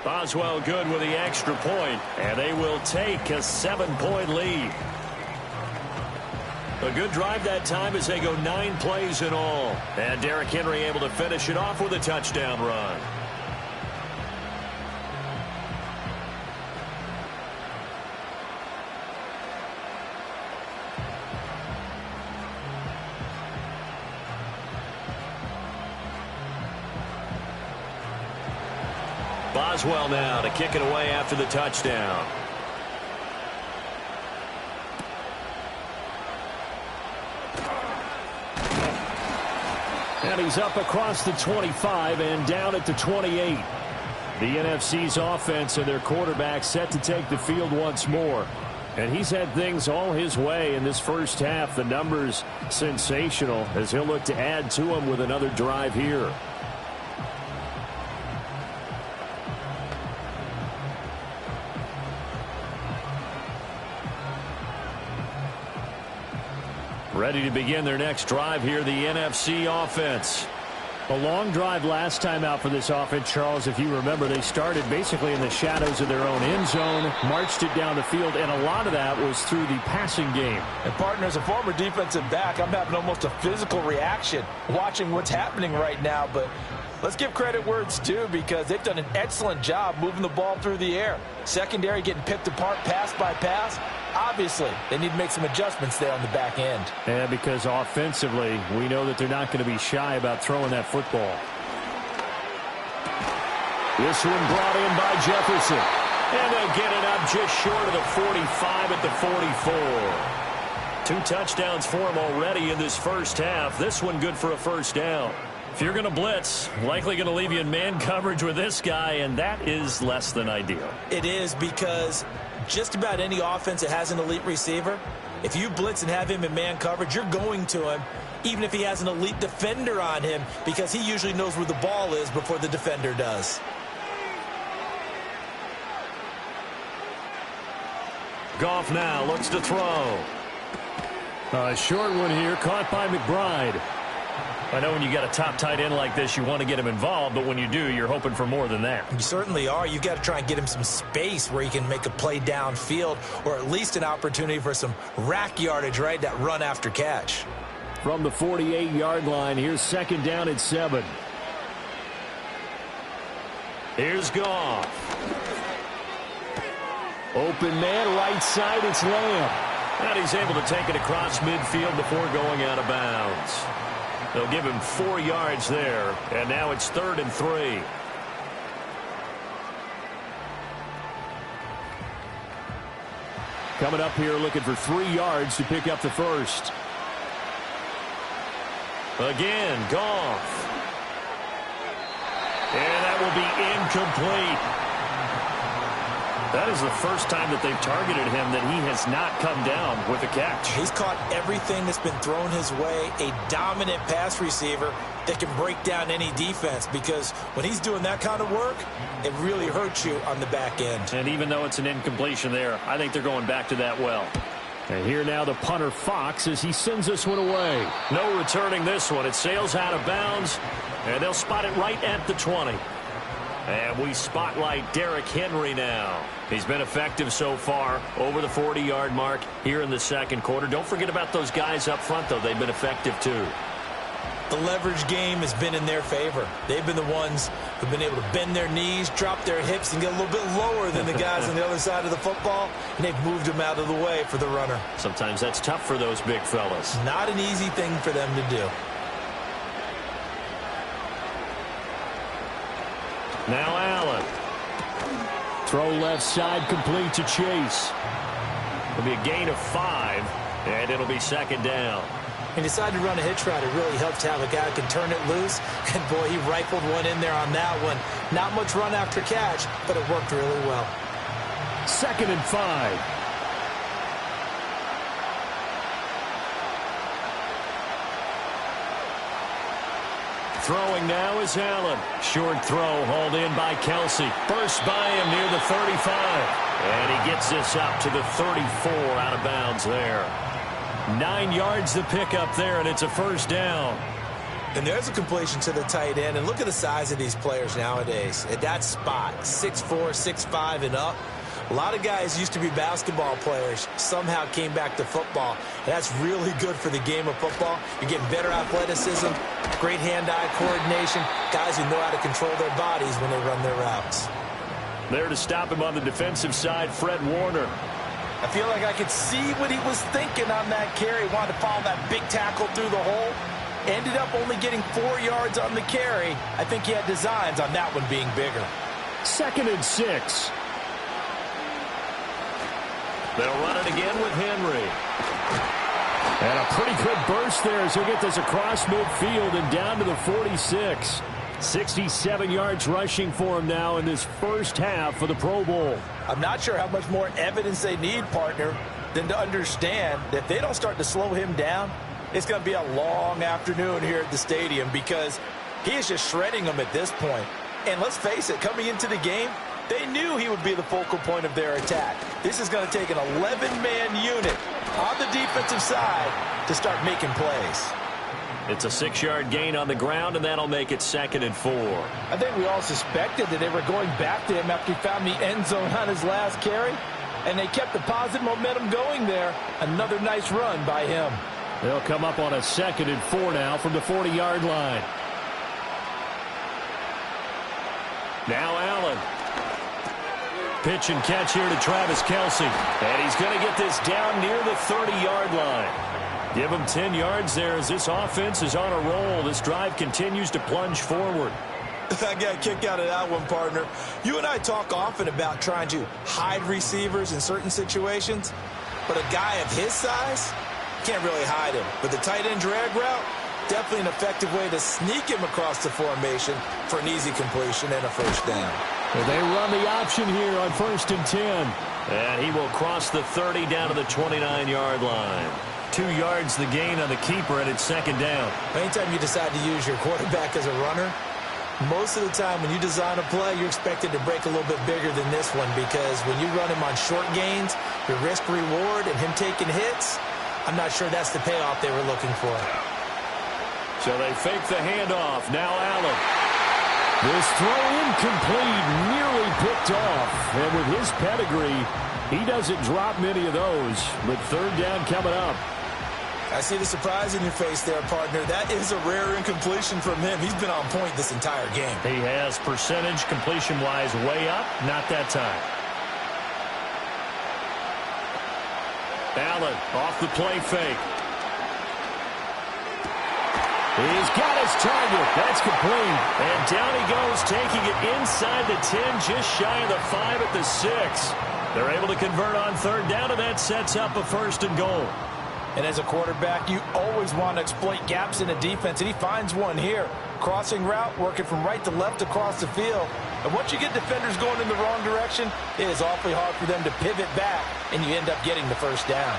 Boswell good with the extra point, and they will take a 7-point lead. A good drive that time as they go 9 plays in all. And Derrick Henry able to finish it off with a touchdown run. Boswell now to kick it away after the touchdown. And he's up across the 25 and down at the 28. The NFC's offense and their quarterback set to take the field once more. And he's had things all his way in this first half. The numbers sensational as he'll look to add to them with another drive here. Ready to begin their next drive here, the NFC offense. A long drive last time out for this offense, Charles. If you remember, they started basically in the shadows of their own end zone, marched it down the field, and a lot of that was through the passing game. And, partner, as a former defensive back, I'm having almost a physical reaction watching what's happening right now. But let's give credit where it's due, because they've done an excellent job moving the ball through the air. Secondary getting picked apart pass by pass. Obviously, they need to make some adjustments there on the back end. Yeah, because offensively, we know that they're not going to be shy about throwing that football. This one brought in by Jefferson. And they'll get it up just short of the 45 at the 44. 2 touchdowns for him already in this first half. This one good for a first down. If you're going to blitz, likely going to leave you in man coverage with this guy, and that is less than ideal. It is, because just about any offense that has an elite receiver, if you blitz and have him in man coverage, you're going to him, even if he has an elite defender on him, because he usually knows where the ball is before the defender does. Goff now looks to throw. A short one here, caught by McBride. I know when you got a top tight end like this, you want to get him involved, but when you do, you're hoping for more than that. You certainly are. You've got to try and get him some space where he can make a play downfield, or at least an opportunity for some rack yardage, right? That run after catch. From the 48-yard line, here's second down at 7. Here's Goff. Open man, right side, it's Lamb. And he's able to take it across midfield before going out of bounds. They'll give him 4 yards there, and now it's 3rd and 3. Coming up here looking for 3 yards to pick up the first. Again, Goff. And that will be incomplete. That is the first time that they've targeted him that he has not come down with a catch. He's caught everything that's been thrown his way. A dominant pass receiver that can break down any defense, because when he's doing that kind of work, it really hurts you on the back end. And even though it's an incompletion there, I think they're going back to that well. And here now the punter Fox as he sends this one away. No returning this one. It sails out of bounds, and they'll spot it right at the 20. And we spotlight Derrick Henry now. He's been effective so far, over the 40-yard mark here in the second quarter. Don't forget about those guys up front, though. They've been effective, too. The leverage game has been in their favor. They've been the ones who've been able to bend their knees, drop their hips, and get a little bit lower than the guys on the other side of the football, and they've moved them out of the way for the runner. Sometimes that's tough for those big fellas. Not an easy thing for them to do. Now Allen. Throw left side, complete to Chase. It'll be a gain of 5, and it'll be second down. He decided to run a hitch route. It really helps to have a guy who can turn it loose. And, boy, he rifled one in there on that one. Not much run after catch, but it worked really well. 2nd and 5. Throwing now is Allen. Short throw hauled in by Kelsey. Burst by him near the 35. And he gets this up to the 34 out of bounds there. 9 yards to pick up there, and it's a first down. And there's a completion to the tight end. And look at the size of these players nowadays. At that spot, 6'4", 6'5", and up. A lot of guys used to be basketball players, somehow came back to football. And that's really good for the game of football. You're getting better athleticism, great hand-eye coordination, guys who know how to control their bodies when they run their routes. There to stop him on the defensive side, Fred Warner. I feel like I could see what he was thinking on that carry. Wanted to follow that big tackle through the hole. Ended up only getting 4 yards on the carry. I think he had designs on that one being bigger. 2nd and 6. They'll run it again with Henry. And a pretty good burst there as he'll get this across midfield and down to the 46. 67 yards rushing for him now in this first half of the Pro Bowl. I'm not sure how much more evidence they need, partner, than to understand that if they don't start to slow him down, it's going to be a long afternoon here at the stadium, because he is just shredding them at this point. And let's face it, coming into the game, they knew he would be the focal point of their attack. This is going to take an 11-man unit on the defensive side to start making plays. It's a 6-yard gain on the ground, and that'll make it 2nd and 4. I think we all suspected that they were going back to him after he found the end zone on his last carry, and they kept the positive momentum going there. Another nice run by him. They'll come up on a 2nd and 4 now from the 40-yard line. Now Allen. Pitch and catch here to Travis Kelce. And he's going to get this down near the 30-yard line. Give him 10 yards there as this offense is on a roll. This drive continues to plunge forward. I got a kick out of that one, partner. You and I talk often about trying to hide receivers in certain situations, but a guy of his size can't really hide him. But the tight end drag route, definitely an effective way to sneak him across the formation for an easy completion and a first down. Well, they run the option here on 1st and 10. And he will cross the 30 down to the 29-yard line. 2 yards the gain on the keeper, and it's 2nd down. Anytime you decide to use your quarterback as a runner, most of the time when you design a play, you're expected to break a little bit bigger than this one, because when you run him on short gains, your risk-reward and him taking hits, I'm not sure that's the payoff they were looking for. So they fake the handoff. Now Allen. This throw incomplete, nearly picked off. And with his pedigree, he doesn't drop many of those. But 3rd down coming up. I see the surprise in your face there, partner. That is a rare incompletion from him. He's been on point this entire game. He has percentage completion-wise way up. Not that time. Allen off the play fake. He's got his target. That's complete. And down he goes, taking it inside the 10, just shy of the 5 at the 6. They're able to convert on 3rd down, and that sets up a 1st and goal. And as a quarterback, you always want to exploit gaps in a defense, and he finds one here. Crossing route, working from right to left across the field. And once you get defenders going in the wrong direction, it is awfully hard for them to pivot back, and you end up getting the 1st down.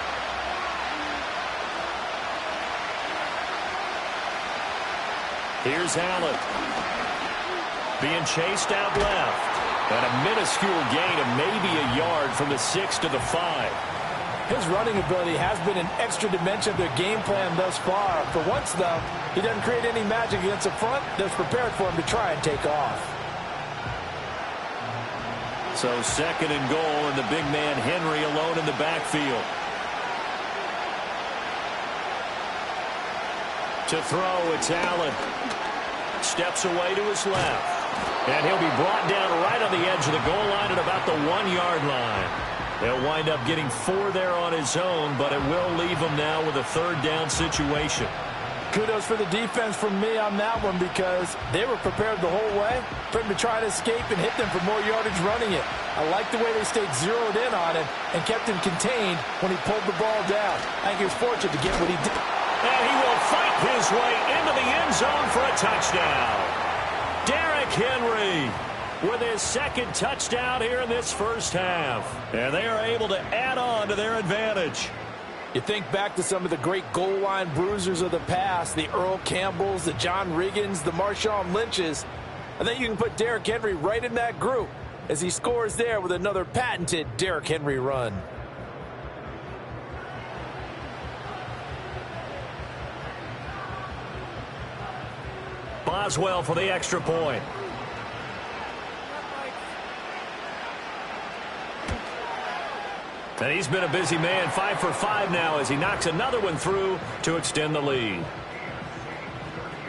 Here's Allen. Being chased out left. And a minuscule gain of maybe a yard from the 6 to the 5. His running ability has been an extra dimension of their game plan thus far. For once, though, he doesn't create any magic against the front that's prepared for him to try and take off. So 2nd and goal, and the big man Henry alone in the backfield. To throw, it's Allen. Steps away to his left. And he'll be brought down right on the edge of the goal line at about the 1-yard line. They'll wind up getting 4 there on his own, but it will leave him now with a 3rd down situation. Kudos for the defense from me on that one, because they were prepared the whole way for him to try to escape and hit them for more yardage running it. I like the way they stayed zeroed in on him and kept him contained when he pulled the ball down. I think he was fortunate to get what he did. And he will fight his way into the end zone for a touchdown. Derrick Henry with his 2nd touchdown here in this first half. And they are able to add on to their advantage. You think back to some of the great goal line bruisers of the past, the Earl Campbells, the John Riggins, the Marshawn Lynches. I think you can put Derrick Henry right in that group as he scores there with another patented Derrick Henry run. Boswell for the extra point. And he's been a busy man, 5 for 5 now as he knocks another one through to extend the lead.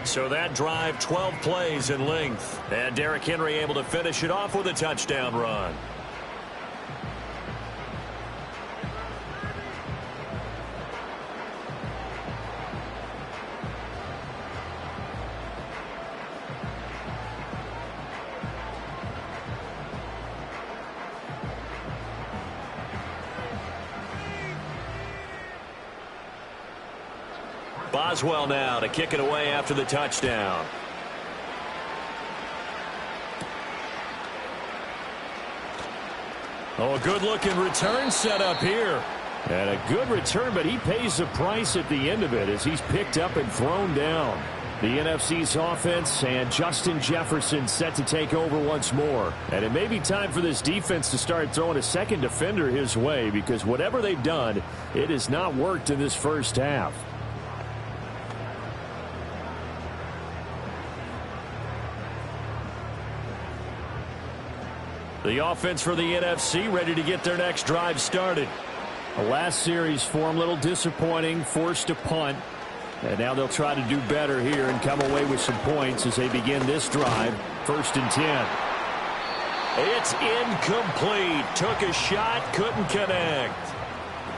So that drive, 12 plays in length. And Derrick Henry able to finish it off with a touchdown run. Boswell now to kick it away after the touchdown. Oh, a good-looking return set up here. And a good return, but he pays the price at the end of it as he's picked up and thrown down. The NFC's offense and Justin Jefferson set to take over once more. And it may be time for this defense to start throwing a second defender his way, because whatever they've done, it has not worked in this first half. The offense for the NFC ready to get their next drive started. The last series for them, a little disappointing, forced to punt. And now they'll try to do better here and come away with some points as they begin this drive. 1st and 10. It's incomplete. Took a shot, couldn't connect.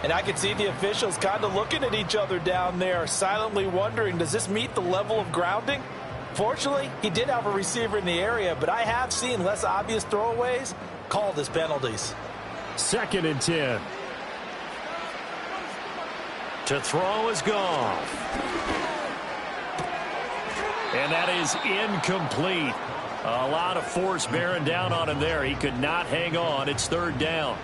And I could see the officials kind of looking at each other down there, silently wondering, does this meet the level of grounding? Fortunately, he did have a receiver in the area, but I have seen less obvious throwaways called as penalties. 2nd and 10. To throw is Goff. And that is incomplete. A lot of force bearing down on him there. He could not hang on. It's 3rd down.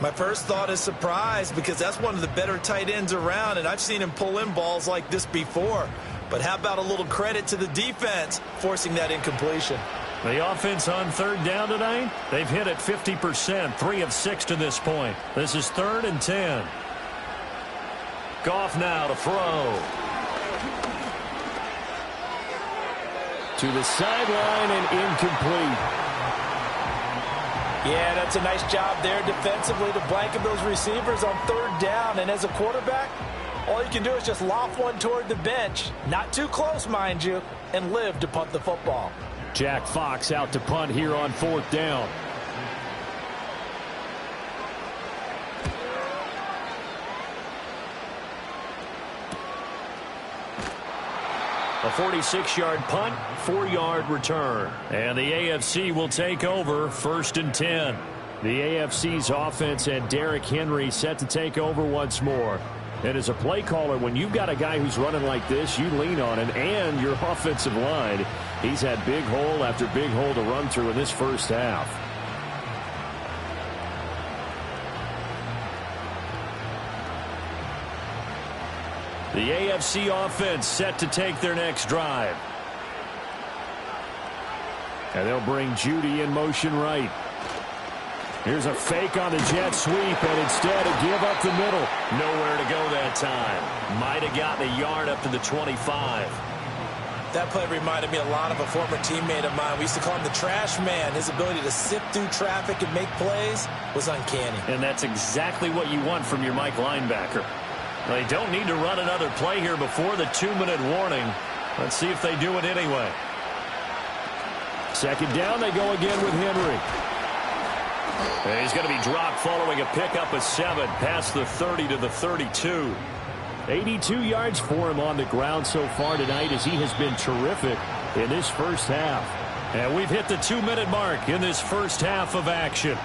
My first thought is surprise because that's one of the better tight ends around, and I've seen him pull in balls like this before. But how about a little credit to the defense forcing that incompletion? The offense on 3rd down tonight, they've hit it 50%, 3 of 6 to this point. This is 3rd and 10. Goff now to throw. To the sideline and incomplete. Yeah, that's a nice job there defensively to blanket those receivers on 3rd down. And as a quarterback, all you can do is just loft one toward the bench. Not too close, mind you, and live to punt the football. Jack Fox out to punt here on 4th down. A 46-yard punt, 4-yard return. And the AFC will take over 1st and 10. The AFC's offense and Derrick Henry set to take over once more. And as a play caller, when you've got a guy who's running like this, you lean on him and your offensive line. He's had big hole after big hole to run through in this first half. The AFC offense set to take their next drive. And they'll bring Judy in motion right. Here's a fake on the jet sweep, and instead a give up the middle. Nowhere to go that time. Might have gotten a yard up to the 25. That play reminded me a lot of a former teammate of mine. We used to call him the trash man. His ability to sift through traffic and make plays was uncanny. And that's exactly what you want from your Mike linebacker. They don't need to run another play here before the 2-minute warning. Let's see if they do it anyway. 2nd down, they go again with Henry. And he's going to be dropped following a pickup of 7 past the 30 to the 32. 82 yards for him on the ground so far tonight as he has been terrific in this first half. And we've hit the 2-minute mark in this first half of action.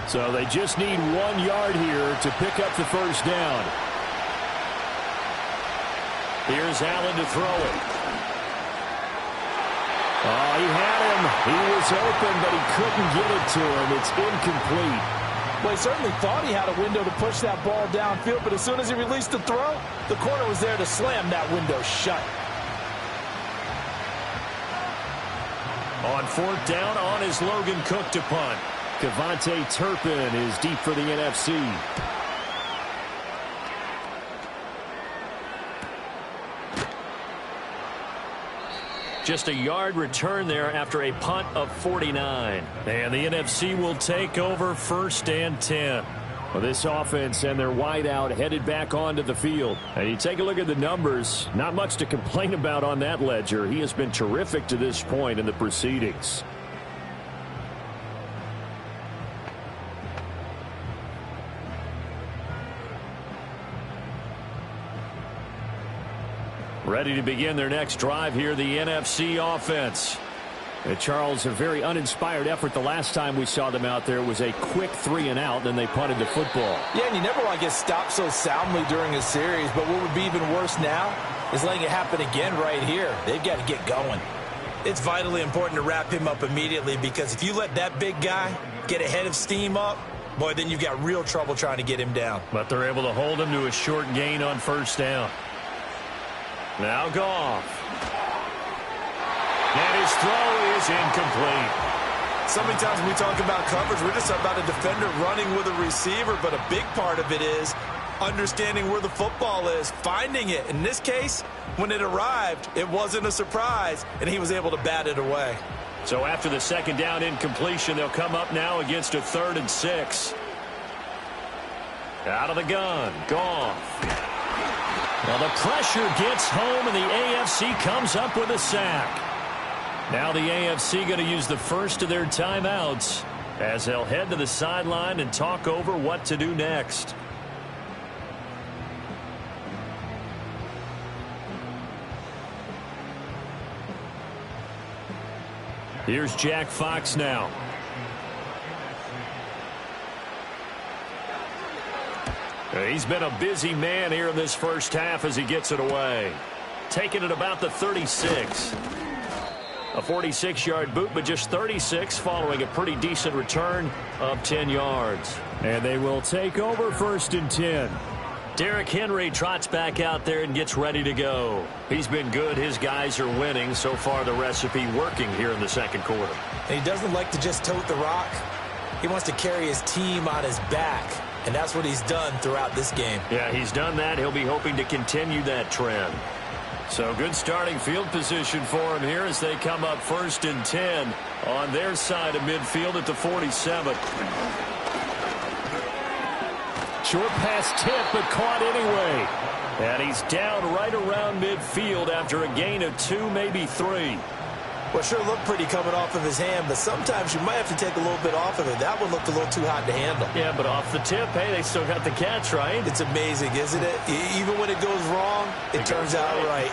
So they just need 1 yard here to pick up the first down. Here's Allen to throw it. Oh, he had him. He was open, but he couldn't get it to him. It's incomplete. Well, he certainly thought he had a window to push that ball downfield, but as soon as he released the throw, the corner was there to slam that window shut. On 4th down, on is Logan Cook to punt. Kevontae Turpin is deep for the NFC. Just a yard return there after a punt of 49. And the NFC will take over 1st and 10. Well, this offense and their wideout headed back onto the field. And you take a look at the numbers, not much to complain about on that ledger. He has been terrific to this point in the proceedings. Ready to begin their next drive here, the NFC offense. And Charles, a very uninspired effort the last time we saw them out there was a quick 3-and-out, then they punted the football. Yeah, and you never want to get stopped so soundly during a series, but what would be even worse now is letting it happen again right here. They've got to get going. It's vitally important to wrap him up immediately because if you let that big guy get ahead of steam up, boy, then you've got real trouble trying to get him down. But they're able to hold him to a short gain on 1st down. Now Goff. And his throw is incomplete. So many times when we talk about coverage, we're just about a defender running with a receiver, but a big part of it is understanding where the football is, finding it. In this case, when it arrived, it wasn't a surprise, and he was able to bat it away. So after the second down incompletion, they'll come up now against a 3rd and 6. Out of the gun, Goff. Well, the pressure gets home, and the AFC comes up with a sack. Now the AFC going to use the first of their timeouts as they'll head to the sideline and talk over what to do next. Here's Jack Fox now. He's been a busy man here in this first half as he gets it away. Taking it about the 36. A 46-yard boot, but just 36 following a pretty decent return of 10 yards. And they will take over 1st and 10. Derrick Henry trots back out there and gets ready to go. He's been good. His guys are winning. So far, the recipe working here in the second quarter. And he doesn't like to just tote the rock. He wants to carry his team on his back. And that's what he's done throughout this game. Yeah, he's done that. He'll be hoping to continue that trend. So good starting field position for him here as they come up 1st and 10 on their side of midfield at the 47. Short pass tip, but caught anyway. And he's down right around midfield after a gain of 2, maybe 3. Well, sure looked pretty coming off of his hand, but sometimes you might have to take a little bit off of it. That one looked a little too hot to handle. Yeah, but off the tip, hey, they still got the catch, right? It's amazing, isn't it? Even when it goes wrong, it turns out right.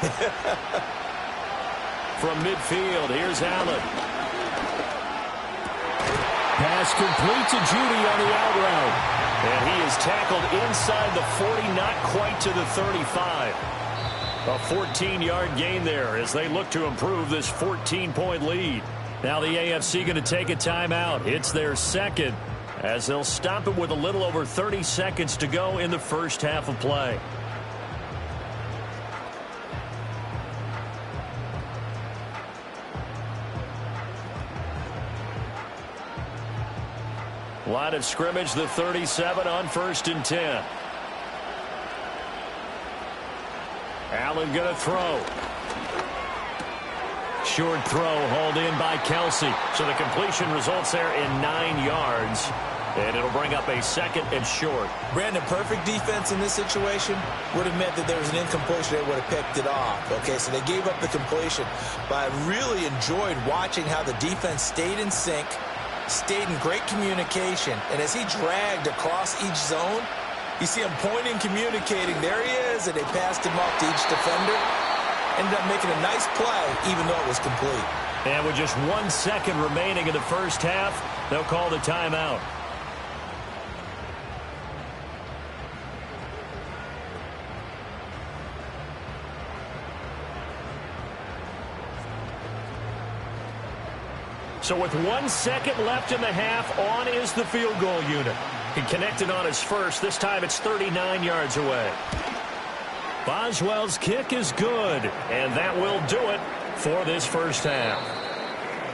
From midfield, here's Allen. Pass complete to Judy on the out route. And he is tackled inside the 40, not quite to the 35. A 14-yard gain there as they look to improve this 14-point lead. Now the AFC going to take a timeout. It's their second as they'll stop it with a little over 30 seconds to go in the first half of play. Line of scrimmage, the 37 on 1st and 10. Allen going to throw. Short throw hauled in by Kelsey. So the completion results there in 9 yards. And it'll bring up a 2nd and short. Brandon, perfect defense in this situation would have meant that there was an incompletion. They would have picked it off. Okay, so they gave up the completion. But I really enjoyed watching how the defense stayed in sync, stayed in great communication. And as he dragged across each zone, you see him pointing, communicating. There he is, and they passed him off to each defender. Ended up making a nice play, even though it was complete. And with just 1 second remaining in the first half, they'll call the timeout. So with 1 second left in the half, on is the field goal unit. He connected on his first. This time it's 39 yards away. Boswell's kick is good, and that will do it for this first half.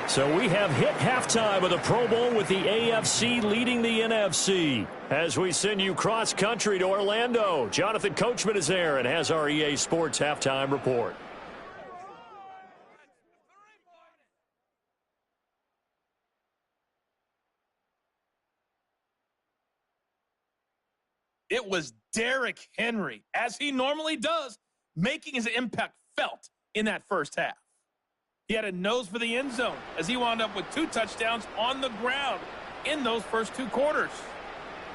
So we have hit halftime of the Pro Bowl with the AFC leading the NFC. As we send you cross-country to Orlando, Jonathan Coachman is there and has our EA Sports halftime report. It was Derrick Henry, as he normally does, making his impact felt in that first half. He had a nose for the end zone as he wound up with 2 touchdowns on the ground in those first 2 quarters.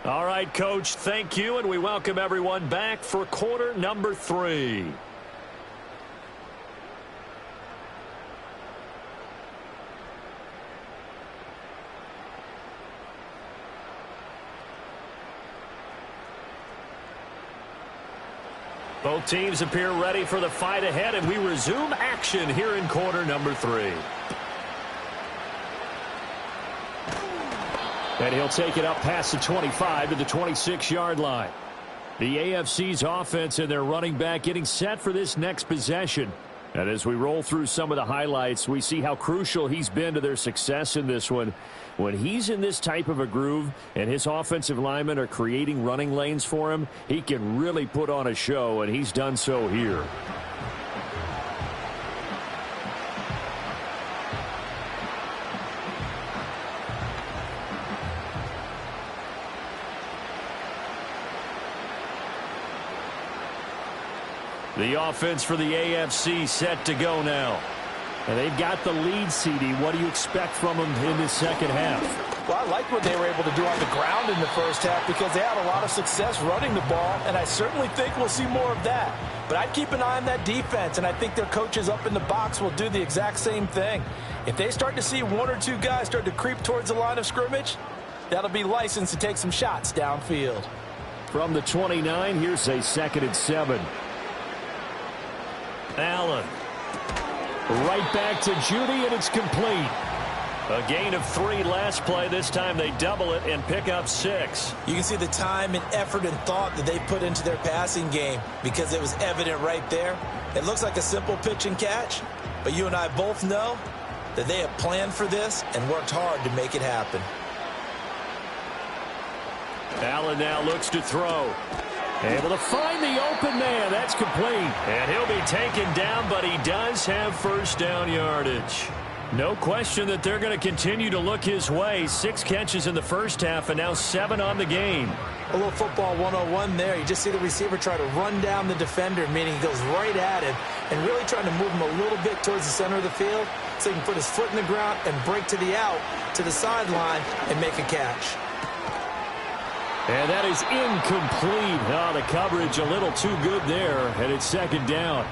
All right, Coach, thank you, and we welcome everyone back for quarter number 3. Both teams appear ready for the fight ahead, and we resume action here in quarter number 3. And he'll take it up past the 25 to the 26-yard line. The AFC's offense and their running back getting set for this next possession. And as we roll through some of the highlights, we see how crucial he's been to their success in this one. When he's in this type of a groove and his offensive linemen are creating running lanes for him, he can really put on a show, and he's done so here. The offense for the AFC set to go now. And they've got the lead, CD. What do you expect from them in the second half? Well, I like what they were able to do on the ground in the first half because they had a lot of success running the ball, and I certainly think we'll see more of that. But I'd keep an eye on that defense, and I think their coaches up in the box will do the exact same thing. If they start to see one or two guys start to creep towards the line of scrimmage, that'll be licensed to take some shots downfield. From the 29, here's a 2nd and 7. Allen. Right back to Judy, and it's complete. A gain of 3 last play. This time they double it and pick up 6. You can see the time and effort and thought that they put into their passing game because it was evident right there. It looks like a simple pitch and catch, but you and I both know that they have planned for this and worked hard to make it happen. Allen now looks to throw. Able to find the open man. That's complete. And he'll be taken down, but he does have first down yardage. No question that they're going to continue to look his way. 6 catches in the first half and now 7 on the game. A little football 101 there. You just see the receiver try to run down the defender, meaning he goes right at him and really trying to move him a little bit towards the center of the field so he can put his foot in the ground and break to the out, to the sideline, and make a catch. And that is incomplete. Oh, the coverage a little too good there, and it's 2nd down.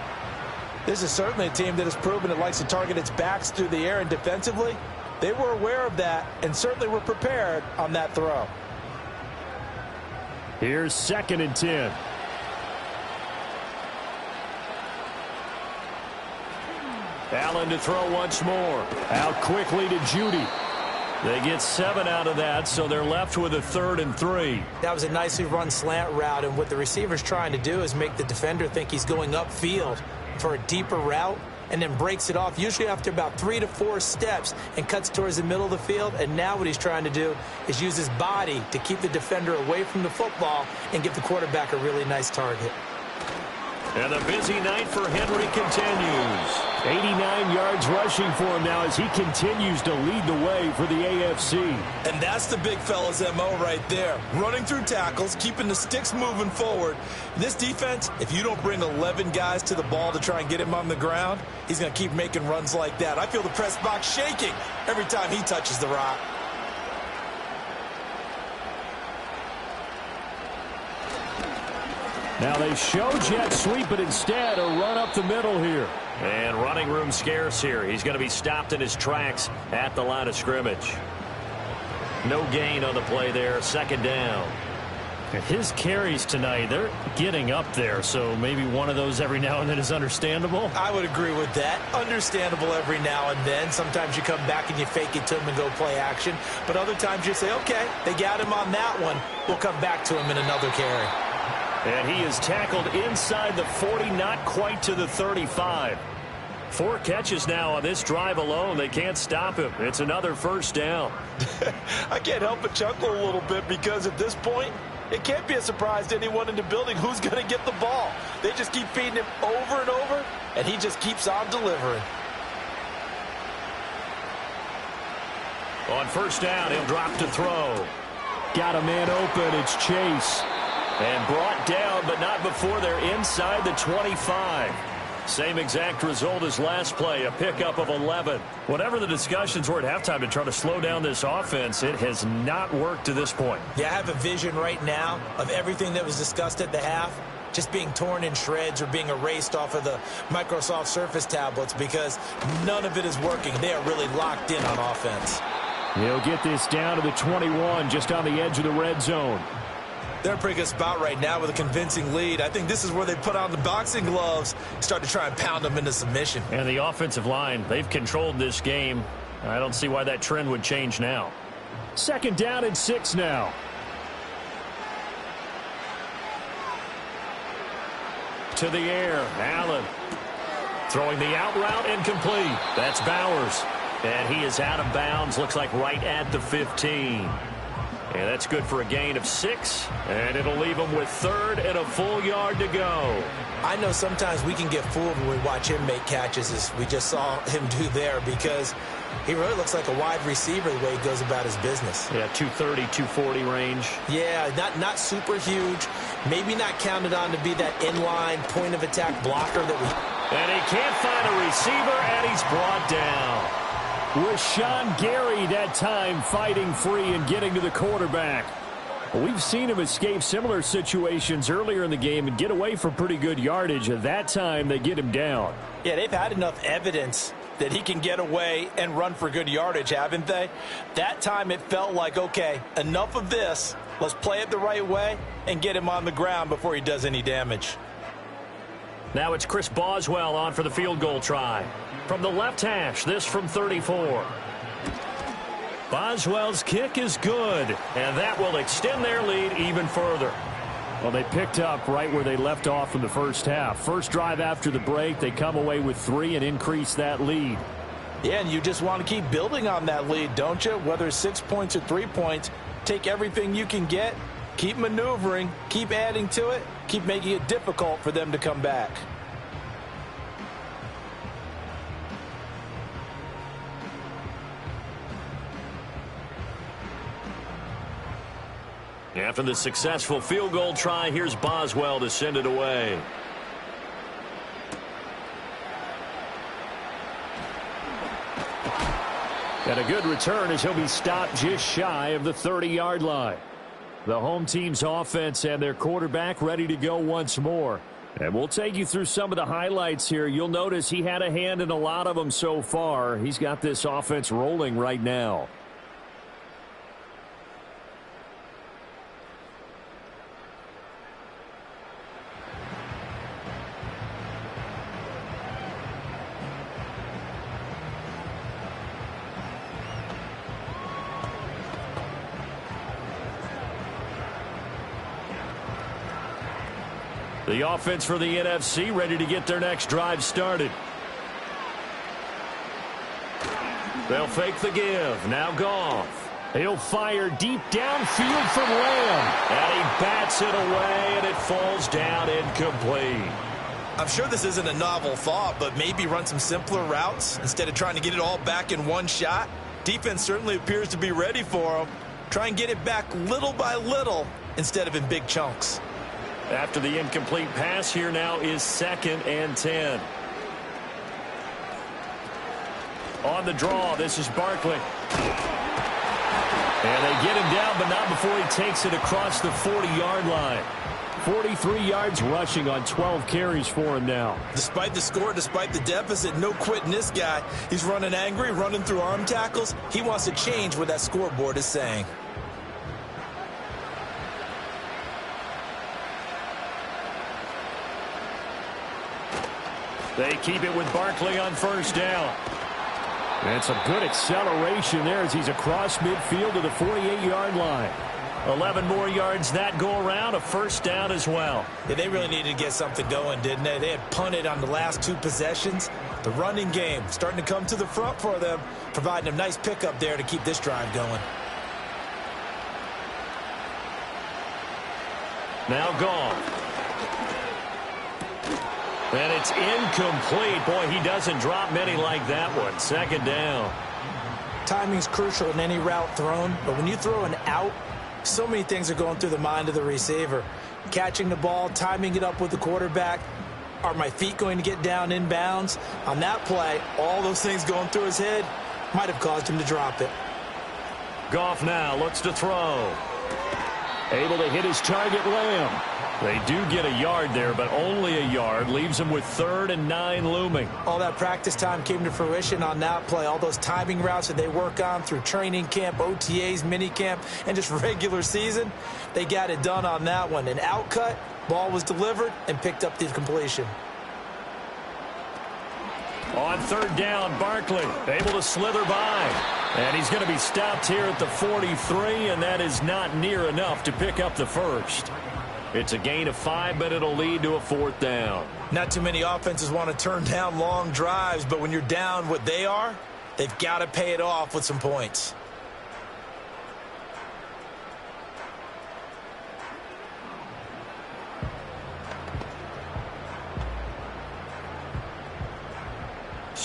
This is certainly a team that has proven it likes to target its backs through the air, and defensively, they were aware of that and certainly were prepared on that throw. Here's 2nd and 10. Allen to throw once more. Out quickly to Judy. They get 7 out of that, so they're left with a 3rd and 3. That was a nicely run slant route, and what the receiver's trying to do is make the defender think he's going upfield for a deeper route and then breaks it off, usually after about 3 to 4 steps, and cuts towards the middle of the field. And now what he's trying to do is use his body to keep the defender away from the football and give the quarterback a really nice target. And the busy night for Henry continues. 89 yards rushing for him now as he continues to lead the way for the AFC. And that's the big fella's MO right there. Running through tackles, keeping the sticks moving forward. This defense, if you don't bring 11 guys to the ball to try and get him on the ground, he's going to keep making runs like that. I feel the press box shaking every time he touches the rock. Now they show jet sweep, but instead a run up the middle here. And running room scarce here. He's going to be stopped in his tracks at the line of scrimmage. No gain on the play there. 2nd down. His carries tonight, they're getting up there, so maybe one of those every now and then is understandable. I would agree with that. Understandable every now and then. Sometimes you come back and you fake it to him and go play action. But other times you say, okay, they got him on that one. We'll come back to him in another carry. And he is tackled inside the 40, not quite to the 35. 4 catches now on this drive alone. They can't stop him. It's another first down. I can't help but chuckle a little bit because at this point, it can't be a surprise to anyone in the building who's going to get the ball. They just keep feeding him over and over, and he just keeps on delivering. On first down, he'll drop to throw. Got a man open. It's Chase. And brought down, but not before they're inside the 25. Same exact result as last play, a pickup of 11. Whatever the discussions were at halftime to try to slow down this offense, it has not worked to this point. Yeah, I have a vision right now of everything that was discussed at the half just being torn in shreds or being erased off of the Microsoft Surface tablets because none of it is working. They are really locked in on offense. He'll get this down to the 21, just on the edge of the red zone. They're in a pretty good spot right now with a convincing lead. I think this is where they put on the boxing gloves, start to try and pound them into submission. And the offensive line, they've controlled this game. I don't see why that trend would change now. 2nd down and 6 now. To the air, Allen. Throwing the out route incomplete. That's Bowers. And he is out of bounds, looks like right at the 15. And that's good for a gain of 6. And it'll leave him with 3rd and a full yard to go. I know sometimes we can get fooled when we watch him make catches, as we just saw him do there, because he really looks like a wide receiver the way he goes about his business. Yeah, 230, 240 range. Yeah, not super huge. Maybe not counted on to be that inline point-of-attack blocker that we... And he can't find a receiver, and he's brought down. Rashawn Gary that time fighting free and getting to the quarterback. We've seen him escape similar situations earlier in the game and get away for pretty good yardage. At that time, they get him down. Yeah, they've had enough evidence that he can get away and run for good yardage, haven't they? That time it felt like, okay, enough of this. Let's play it the right way and get him on the ground before he does any damage. Now it's Chris Boswell on for the field goal try. From the left hash, this from 34. Boswell's kick is good, and that will extend their lead even further. Well, they picked up right where they left off in the first half. First drive after the break, they come away with 3 and increase that lead. Yeah, and you just want to keep building on that lead, don't you? Whether it's 6 points or 3 points, take everything you can get, keep maneuvering, keep adding to it, keep making it difficult for them to come back. After the successful field goal try, here's Boswell to send it away. And a good return as he'll be stopped just shy of the 30-yard line. The home team's offense and their quarterback ready to go once more. And we'll take you through some of the highlights here. You'll notice he had a hand in a lot of them so far. He's got this offense rolling right now. The offense for the NFC ready to get their next drive started. They'll fake the give. Now Goff. He'll fire deep downfield from Lamb. And he bats it away, and it falls down incomplete. I'm sure this isn't a novel thought, but maybe run some simpler routes instead of trying to get it all back in one shot. Defense certainly appears to be ready for him. Try and get it back little by little instead of in big chunks. After the incomplete pass, here now is 2nd and 10. On the draw, this is Barkley. And they get him down, but not before he takes it across the 40-yard line. 43 yards rushing on 12 carries for him now. Despite the score, despite the deficit, no quitting this guy. He's running angry, running through arm tackles. He wants to change what that scoreboard is saying. They keep it with Barkley on first down. And some good acceleration there as he's across midfield to the 48-yard line. 11 more yards that go around, a first down as well. Yeah, they really needed to get something going, didn't they? They had punted on the last 2 possessions. The running game starting to come to the front for them, providing a nice pickup there to keep this drive going. Now Goff. And it's incomplete. Boy, he doesn't drop many like that one. 2nd down. Timing's crucial in any route thrown, but when you throw an out, so many things are going through the mind of the receiver. Catching the ball, timing it up with the quarterback. Are my feet going to get down inbounds? On that play, all those things going through his head might have caused him to drop it. Goff now looks to throw. Able to hit his target, Lamb. They do get a yard there, but only a yard. Leaves them with 3rd and 9 looming. All that practice time came to fruition on that play. All those timing routes that they work on through training camp, OTAs, minicamp, and just regular season, they got it done on that one. An outcut, ball was delivered, and picked up the completion. On 3rd down, Barkley able to slither by. And he's going to be stopped here at the 43, and that is not near enough to pick up the first. It's a gain of 5, but it'll lead to a 4th down. Not too many offenses want to turn down long drives, but when you're down what they are, they've got to pay it off with some points.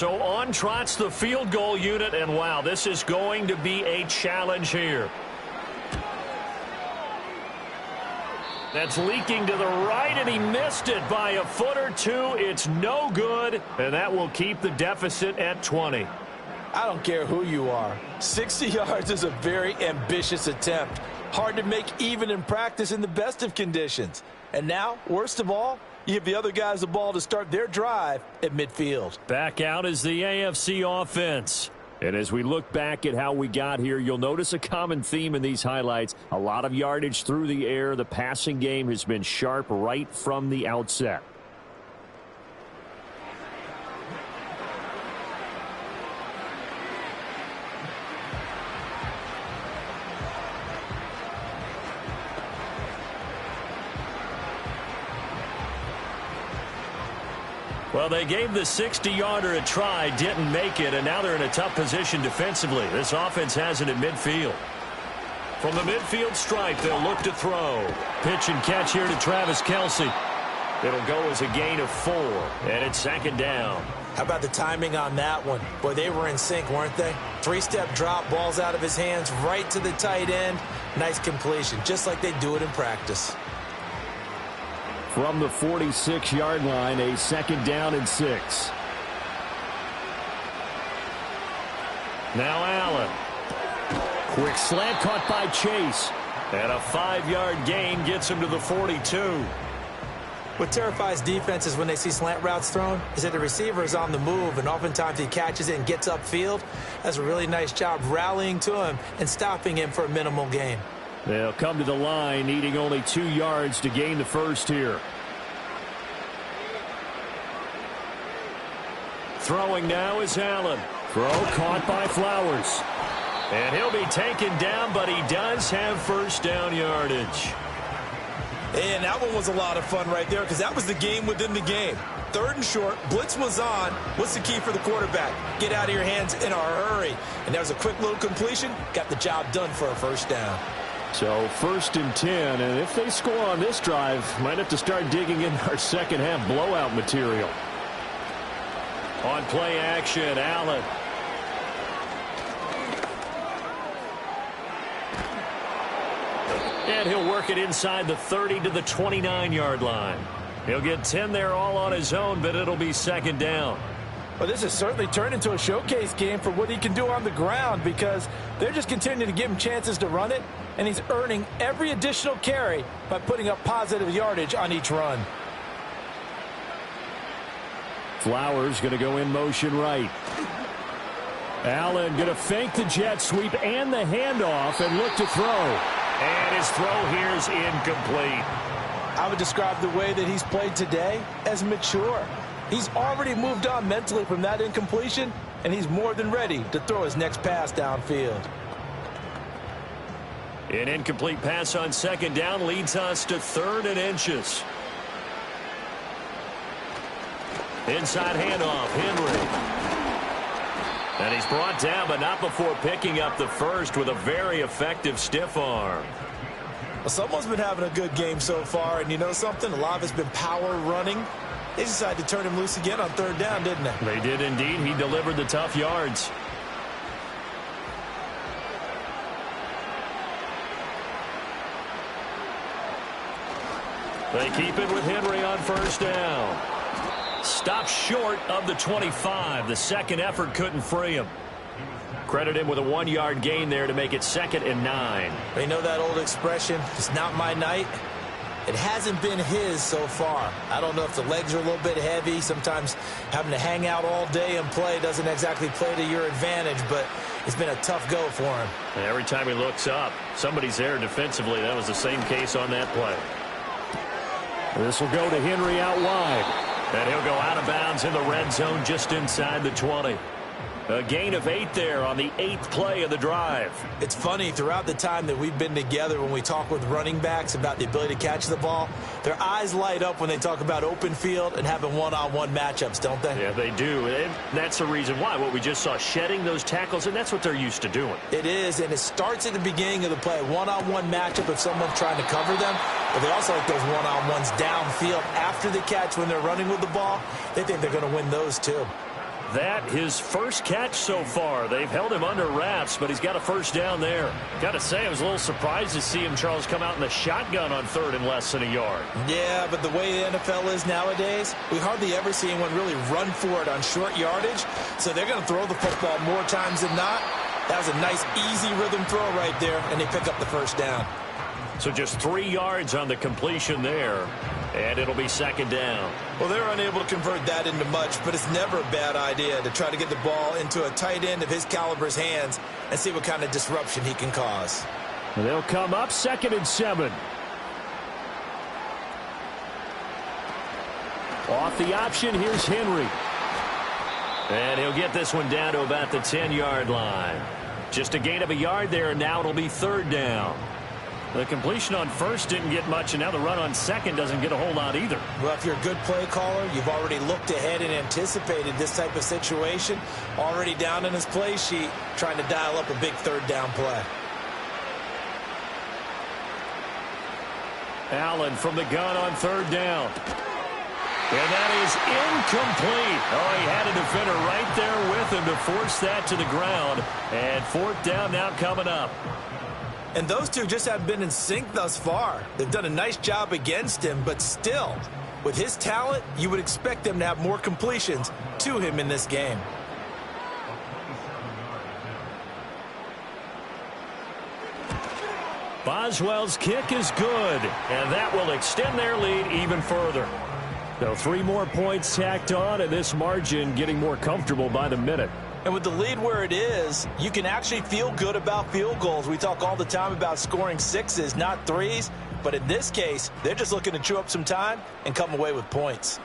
So on trots the field goal unit, and wow, this is going to be a challenge here. That's leaking to the right, and he missed it by a foot or two. It's no good, and that will keep the deficit at 20. I don't care who you are. 60 yards is a very ambitious attempt. Hard to make even in practice in the best of conditions. And now, worst of all, you give the other guys the ball to start their drive at midfield. Back out is the AFC offense. And as we look back at how we got here, you'll notice a common theme in these highlights. A lot of yardage through the air. The passing game has been sharp right from the outset. Well, they gave the 60-yarder a try, didn't make it, and now they're in a tough position defensively. This offense has it at midfield. From the midfield stripe, they'll look to throw. Pitch and catch here to Travis Kelce. It'll go as a gain of 4, and it's second down. How about the timing on that one? Boy, they were in sync, weren't they? 3-step drop, balls out of his hands, right to the tight end. Nice completion, just like they do it in practice. From the 46-yard line, a second down and 6. Now Allen. Quick slant caught by Chase. And a 5-yard gain gets him to the 42. What terrifies defenses when they see slant routes thrown is that the receiver is on the move, and oftentimes he catches it and gets upfield. That's a really nice job rallying to him and stopping him for a minimal gain. They'll come to the line, needing only 2 yards to gain the first here. Throwing now is Allen. Throw caught by Flowers. And he'll be taken down, but he does have first down yardage. And that one was a lot of fun right there because that was the game within the game. 3rd and short, blitz was on. What's the key for the quarterback? Get out of your hands in a hurry. And there was a quick little completion. Got the job done for a first down. So 1st and 10, and if they score on this drive, might have to start digging in our second half blowout material. On play action, Allen. And he'll work it inside the 30 to the 29-yard line. He'll get 10 there all on his own, but it'll be second down. Well, this has certainly turned into a showcase game for what he can do on the ground because they're just continuing to give him chances to run it, and he's earning every additional carry by putting up positive yardage on each run. Flowers going to go in motion right. Allen going to fake the jet sweep and the handoff and look to throw. And his throw here is incomplete. I would describe the way that he's played today as mature. He's already moved on mentally from that incompletion, and he's more than ready to throw his next pass downfield. An incomplete pass on second down leads us to 3rd and inches. Inside handoff, Henry. And he's brought down, but not before picking up the first with a very effective stiff arm. Well, someone's been having a good game so far, and you know something? A lot of it's been power running. They decided to turn him loose again on 3rd down, didn't they? They did indeed. He delivered the tough yards. They keep it with Henry on first down. Stopped short of the 25. The second effort couldn't free him. Credit him with a 1-yard gain there to make it 2nd and 9. They know that old expression, it's not my night. It hasn't been his so far. I don't know if the legs are a little bit heavy. Sometimes having to hang out all day and play doesn't exactly play to your advantage, but it's been a tough go for him. And every time he looks up, somebody's there defensively. That was the same case on that play. This will go to Henry out wide. And he'll go out of bounds in the red zone just inside the 20. A gain of 8 there on the 8th play of the drive. It's funny, throughout the time that we've been together, when we talk with running backs about the ability to catch the ball, their eyes light up when they talk about open field and having one-on-one matchups, don't they? Yeah, they do. And that's the reason why. What we just saw, shedding those tackles, and that's what they're used to doing. It is, and it starts at the beginning of the play. One-on-one matchup if someone's trying to cover them. But they also like those one-on-ones downfield after the catch when they're running with the ball. They think they're going to win those too. that his first catch so far. They've held him under wraps, but he's got a first down there. Got to say, I was a little surprised to see him, Charles, come out in the shotgun on third and less than a yard. Yeah, but the way the NFL is nowadays, we hardly ever see anyone really run for it on short yardage. So they're going to throw the football more times than not. That was a nice, easy rhythm throw right there, and they pick up the first down. So just 3 yards on the completion there, and it'll be second down. Well, they're unable to convert that into much, but it's never a bad idea to try to get the ball into a tight end of his caliber's hands and see what kind of disruption he can cause. And they'll come up 2nd and 7. Off the option, here's Henry. And he'll get this one down to about the 10-yard line. Just a gain of a yard there, and now it'll be third down. The completion on first didn't get much, and now the run on second doesn't get a whole lot either. Well, if you're a good play caller, you've already looked ahead and anticipated this type of situation. Already down in his play sheet, trying to dial up a big third down play. Allen from the gun on third down. And that is incomplete. Oh, he had a defender right there with him to force that to the ground. And fourth down now coming up. And those two just haven't been in sync thus far. They've done a nice job against him, but still, with his talent, you would expect them to have more completions to him in this game. Boswell's kick is good, and that will extend their lead even further. So 3 more points tacked on, and this margin getting more comfortable by the minute. And with the lead where it is, you can actually feel good about field goals. We talk all the time about scoring 6s, not 3s. But in this case, they're just looking to chew up some time and come away with points.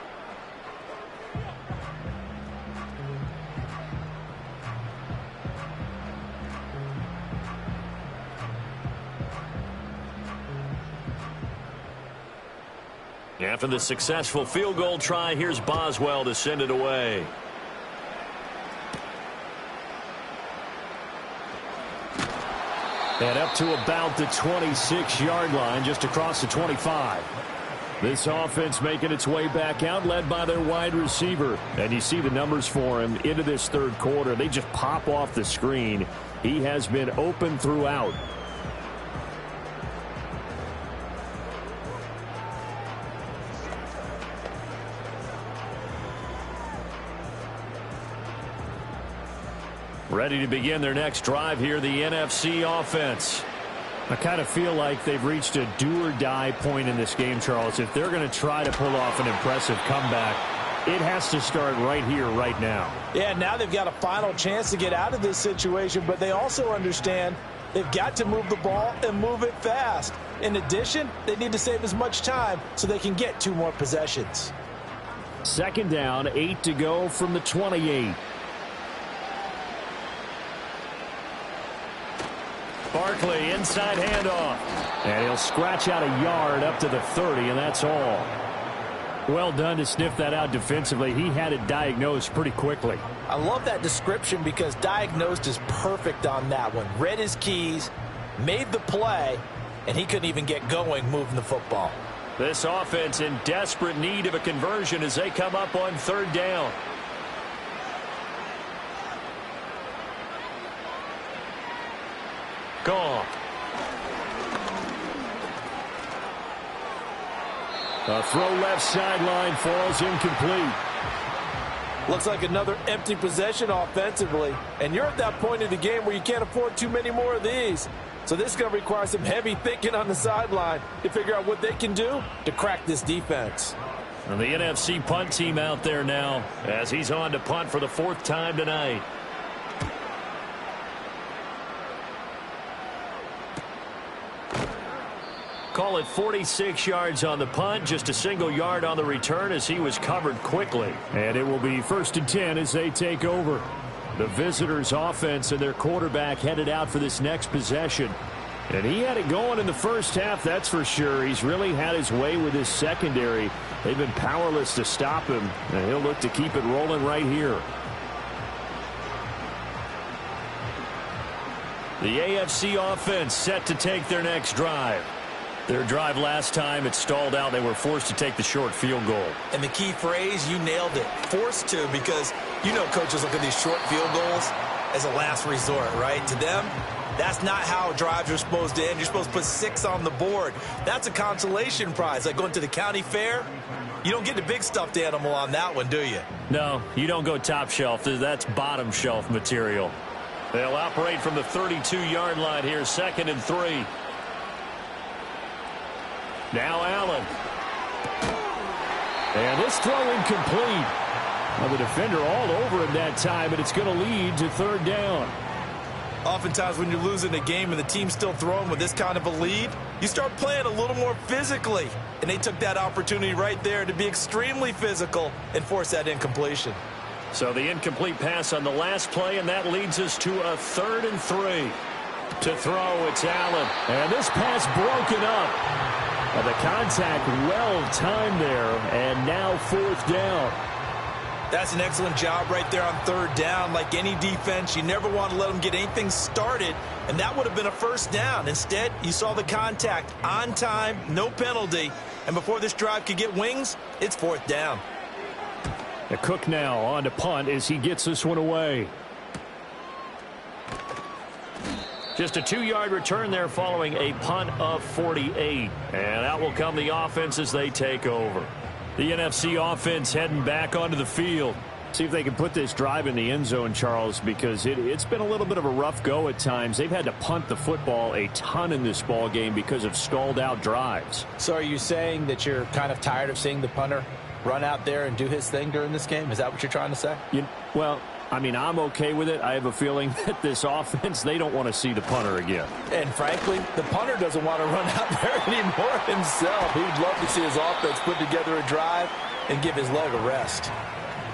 After the successful field goal try, here's Boswell to send it away. And up to about the 26-yard line, just across the 25. This offense making its way back out, led by their wide receiver. And you see the numbers for him into this third quarter. They just pop off the screen. He has been open throughout. Ready to begin their next drive here, the NFC offense. I kind of feel like they've reached a do-or-die point in this game, Charles. If they're going to try to pull off an impressive comeback, it has to start right here, right now. Yeah, now they've got a final chance to get out of this situation, but they also understand they've got to move the ball and move it fast. In addition, they need to save as much time so they can get 2 more possessions. Second down, 8 to go from the 28. Barkley, inside handoff. And he'll scratch out a yard up to the 30, and that's all. Well done to sniff that out defensively. He had it diagnosed pretty quickly. I love that description because diagnosed is perfect on that one. Read his keys, made the play, and he couldn't even get going moving the football. This offense in desperate need of a conversion as they come up on third down. Gone. A throw left sideline falls incomplete. Looks like another empty possession offensively. And you're at that point in the game where you can't afford too many more of these. So this is going to require some heavy thinking on the sideline to figure out what they can do to crack this defense. And the NFC punt team out there now as he's on to punt for the 4th time tonight. Call it 46 yards on the punt, just a single yard on the return as he was covered quickly. And it will be 1st and 10 as they take over. The visitors' offense and their quarterback headed out for this next possession. And he had it going in the first half, that's for sure. He's really had his way with his secondary. They've been powerless to stop him, and he'll look to keep it rolling right here. The AFC offense set to take their next drive. Their drive last time, it stalled out. They were forced to take the short field goal. And the key phrase, you nailed it, forced to, because You know coaches look at these short field goals as a last resort, right? To them, that's not how drives are supposed to end. You're supposed to put 6 on the board. That's a consolation prize. Like going to the county fair, you don't get the big stuffed animal on that one, do you? No, you don't go top shelf. That's bottom shelf material. They'll operate from the 32-yard line here, 2nd and 3. Now Allen. And this throw incomplete. Well, the defender all over him that time, and it's going to lead to 3rd down. Oftentimes when you're losing a game and the team's still throwing with this kind of a lead, you start playing a little more physically. And they took that opportunity right there to be extremely physical and force that incompletion. So the incomplete pass on the last play, and that leads us to a 3rd and 3. To throw, it's Allen. And this pass broken up. And the contact well-timed there, and now 4th down. That's an excellent job right there on 3rd down. Like any defense, you never want to let them get anything started, and that would have been a 1st down. Instead, you saw the contact on time, no penalty, and before this drive could get wings, it's 4th down. The Cook now on to punt as he gets this one away. Just a 2-yard return there following a punt of 48. And out will come the offense as they take over. The NFC offense heading back onto the field. See if they can put this drive in the end zone, Charles, because it's been a little bit of a rough go at times. They've had to punt the football a ton in this ball game because of stalled-out drives. So are you saying that you're kind of tired of seeing the punter run out there and do his thing during this game? Is that what you're trying to say? Well, I mean, I'm okay with it. I have a feeling that this offense, they don't want to see the punter again. And frankly, the punter doesn't want to run out there anymore himself. He'd love to see his offense put together a drive and give his leg a rest.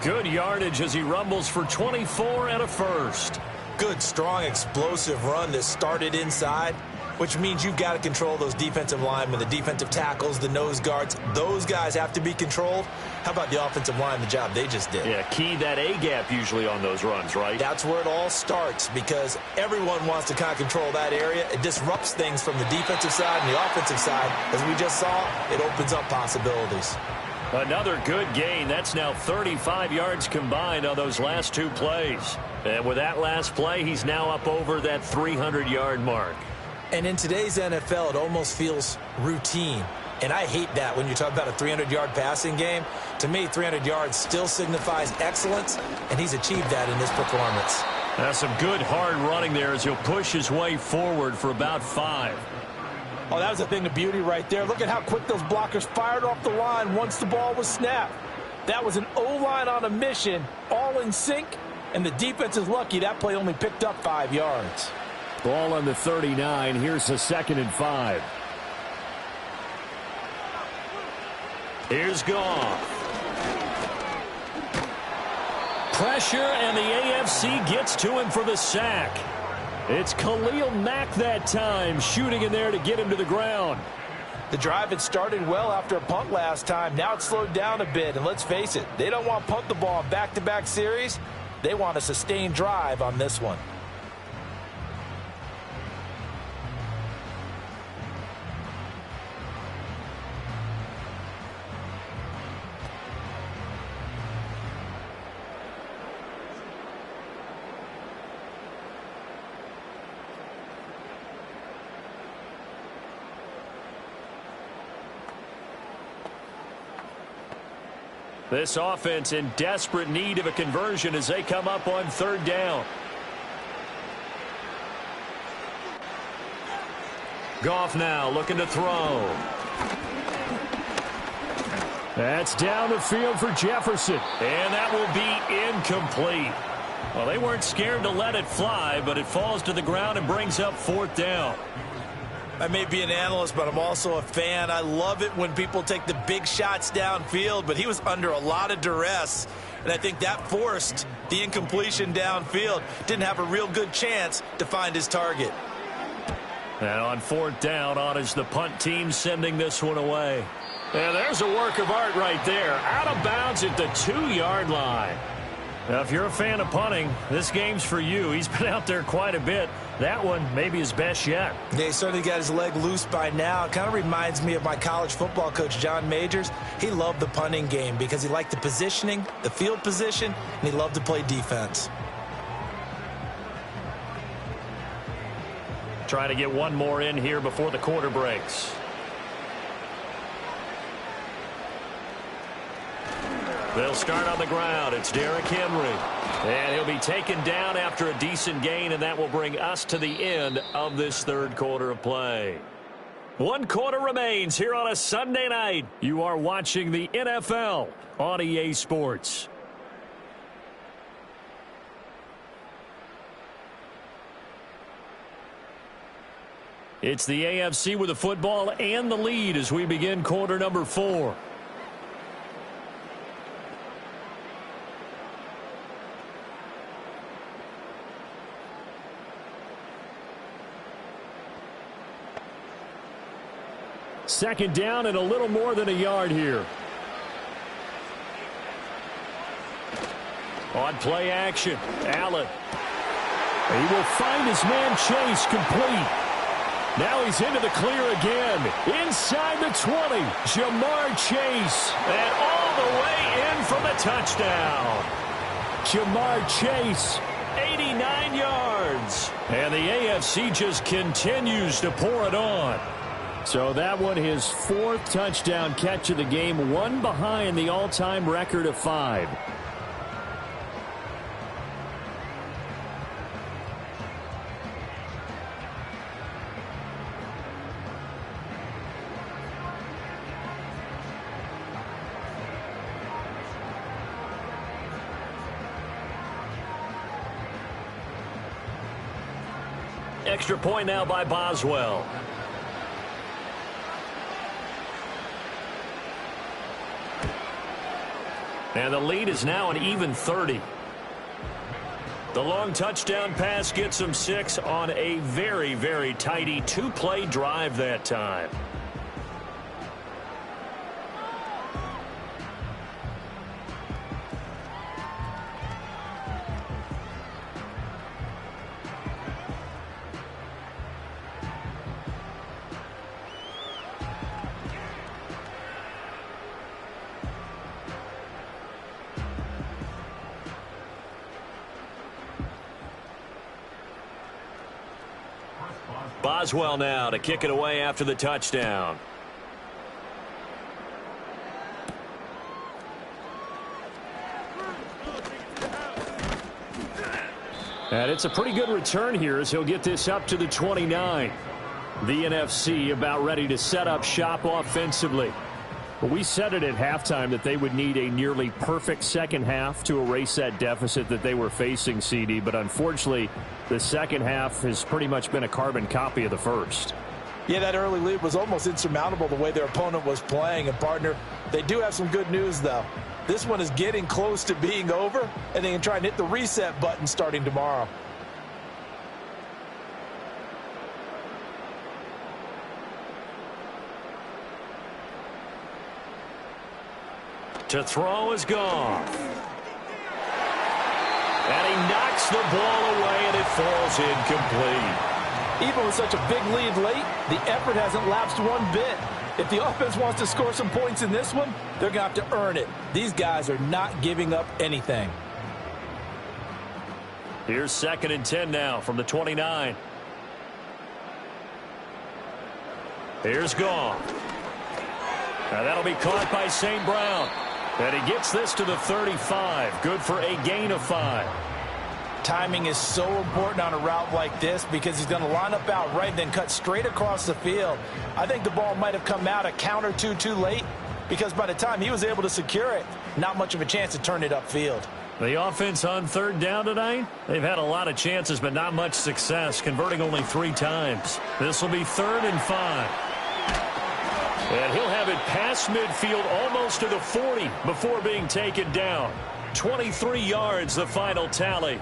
Good yardage as he rumbles for 24 and a 1st. Good, strong, explosive run that started inside, which means you've got to control those defensive linemen, the defensive tackles, the nose guards. Those guys have to be controlled. How about the offensive line, the job they just did? Yeah, key that A-gap usually on those runs, right? That's where it all starts because everyone wants to kind of control that area. It disrupts things from the defensive side and the offensive side. As we just saw, it opens up possibilities. Another good gain. That's now 35 yards combined on those last 2 plays. And with that last play, he's now up over that 300-yard mark. And in today's NFL, it almost feels routine. And I hate that when you talk about a 300-yard passing game. To me, 300 yards still signifies excellence, and he's achieved that in this performance. That's some good hard running there as he'll push his way forward for about 5. Oh, that was a thing of beauty right there. Look at how quick those blockers fired off the line once the ball was snapped. That was an O-line on a mission, all in sync, and the defense is lucky that play only picked up 5 yards. Ball on the 39. Here's the 2nd and 5. Here's Goff. Pressure, and the AFC gets to him for the sack. It's Khalil Mack that time, shooting in there to get him to the ground. The drive had started well after a punt last time. Now it's slowed down a bit, and let's face it, they don't want to punt the ball in back-to-back series. They want a sustained drive on this one. This offense in desperate need of a conversion as they come up on 3rd down. Goff now looking to throw. That's down the field for Jefferson. And that will be incomplete. Well, they weren't scared to let it fly, but it falls to the ground and brings up 4th down. I may be an analyst, but I'm also a fan. I love it when people take the big shots downfield, but he was under a lot of duress, and I think that forced the incompletion downfield. Didn't have a real good chance to find his target. And on 4th down, on is the punt team sending this one away. And there's a work of art right there. Out of bounds at the 2-yard line. Now, if you're a fan of punting, this game's for you. He's been out there quite a bit. That one may be his best yet. Yeah, he certainly got his leg loose by now. It kind of reminds me of my college football coach, John Majors. He loved the punting game because he liked the positioning, the field position, and he loved to play defense. Trying to get one more in here before the quarter breaks. They'll start on the ground. It's Derrick Henry. And he'll be taken down after a decent gain, and that will bring us to the end of this third quarter of play. One quarter remains here on a Sunday night. You are watching the NFL on EA Sports. It's the AFC with the football and the lead as we begin quarter number 4. Second down and a little more than a yard here. On play action, Allen. He will find his man Chase complete. Now he's into the clear again. Inside the 20, Jamar Chase. And all the way in for the touchdown. Jamar Chase, 89 yards. And the AFC just continues to pour it on. So that one, his 4th touchdown catch of the game, one behind the all-time record of 5. Extra point now by Boswell. And the lead is now an even 30. The long touchdown pass gets them 6 on a very, very tidy 2-play drive that time. Boswell now to kick it away after the touchdown. And it's a pretty good return here as he'll get this up to the 29. The NFC about ready to set up shop offensively. But we said it at halftime that they would need a nearly perfect second half to erase that deficit that they were facing, CD. But unfortunately, the second half has pretty much been a carbon copy of the first. Yeah, that early lead was almost insurmountable the way their opponent was playing. And, partner, they do have some good news, though. This one is getting close to being over, and they can try and hit the reset button starting tomorrow. To throw is Goff. And he knocks the ball away, and it falls incomplete. Even with such a big lead late, the effort hasn't lapsed one bit. If the offense wants to score some points in this one, they're going to have to earn it. These guys are not giving up anything. Here's 2nd and 10 now from the 29. Here's Goff. Now that'll be caught by St. Brown. And he gets this to the 35. Good for a gain of 5. Timing is so important on a route like this because he's going to line up out right and then cut straight across the field. I think the ball might have come out a count or two too late because by the time he was able to secure it, not much of a chance to turn it upfield. The offense on 3rd down tonight, they've had a lot of chances but not much success, converting only 3 times. This will be 3rd and 5. And he'll have it past midfield almost to the 40 before being taken down. 23 yards, the final tally.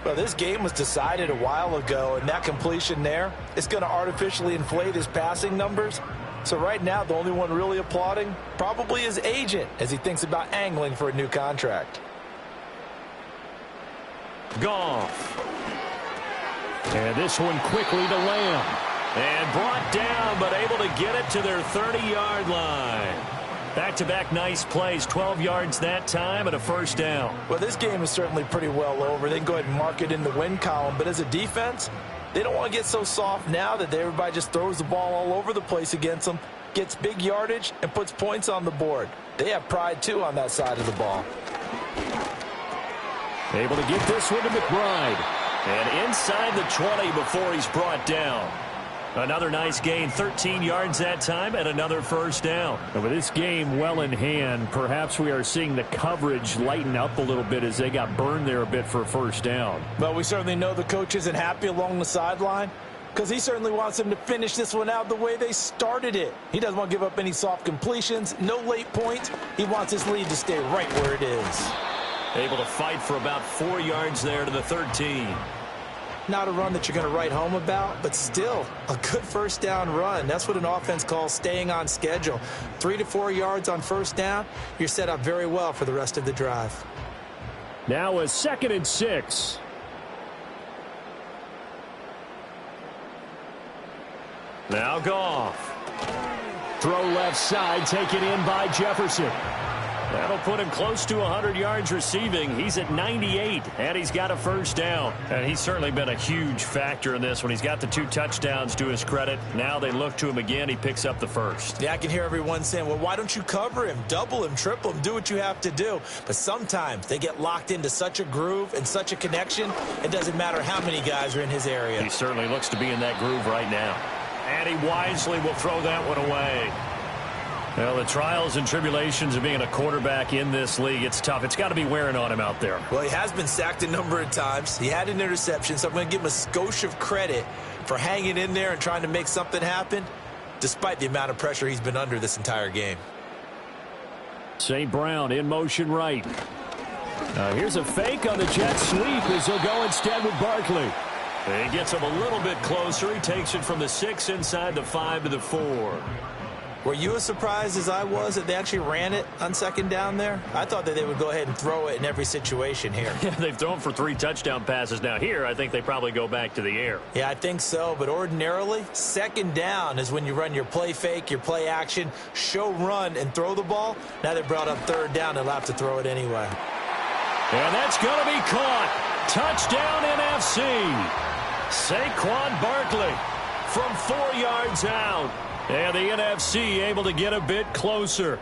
Well, this game was decided a while ago, and that completion there is going to artificially inflate his passing numbers. So right now, the only one really applauding probably his agent as he thinks about angling for a new contract. Goff. And this one quickly to Lamb. And brought down, but able to get it to their 30-yard line. Back-to-back nice plays, 12 yards that time and a first down. Well, this game is certainly pretty well over. They can go ahead and mark it in the win column. But as a defense, they don't want to get so soft now that everybody just throws the ball all over the place against them, gets big yardage, and puts points on the board. They have pride, too, on that side of the ball. Able to get this one to McBride. And inside the 20 before he's brought down. Another nice gain, 13 yards that time, and another first down. And with this game well in hand, perhaps we are seeing the coverage lighten up a little bit as they got burned there a bit for a first down. But we certainly know the coach isn't happy along the sideline because he certainly wants them to finish this one out the way they started it. He doesn't want to give up any soft completions, no late points. He wants his lead to stay right where it is. Able to fight for about 4 yards there to the 13. Not a run that you're going to write home about, but still a good first down run. That's what an offense calls staying on schedule. 3 to 4 yards on first down, you're set up very well for the rest of the drive. Now a 2nd and 6. Now Goff. Throw left side, taken in by Jefferson. That'll put him close to 100 yards receiving. He's at 98, and he's got a first down. And he's certainly been a huge factor in this when he's got the 2 touchdowns to his credit. Now they look to him again. He picks up the first. Yeah, I can hear everyone saying, well, why don't you cover him, double him, triple him, do what you have to do. But sometimes they get locked into such a groove and such a connection, it doesn't matter how many guys are in his area. He certainly looks to be in that groove right now. And he wisely will throw that one away. Well, the trials and tribulations of being a quarterback in this league, it's tough. It's got to be wearing on him out there. Well, he has been sacked a number of times. He had an interception, so I'm going to give him a skosh of credit for hanging in there and trying to make something happen, despite the amount of pressure he's been under this entire game. St. Brown in motion right. Here's a fake on the jet sweep as he'll go instead with Barkley. He gets him a little bit closer. He takes it from the 6 inside the 5 to the 4. Were you as surprised as I was that they actually ran it on 2nd down there? I thought that they would go ahead and throw it in every situation here. Yeah, they've thrown for 3 touchdown passes. Now here, I think they probably go back to the air. Yeah, I think so. But ordinarily, 2nd down is when you run your play fake, your play action, show run, and throw the ball. Now they brought up 3rd down. They'll have to throw it anyway. And that's going to be caught. Touchdown NFC. Saquon Barkley from 4 yards out. And the NFC able to get a bit closer.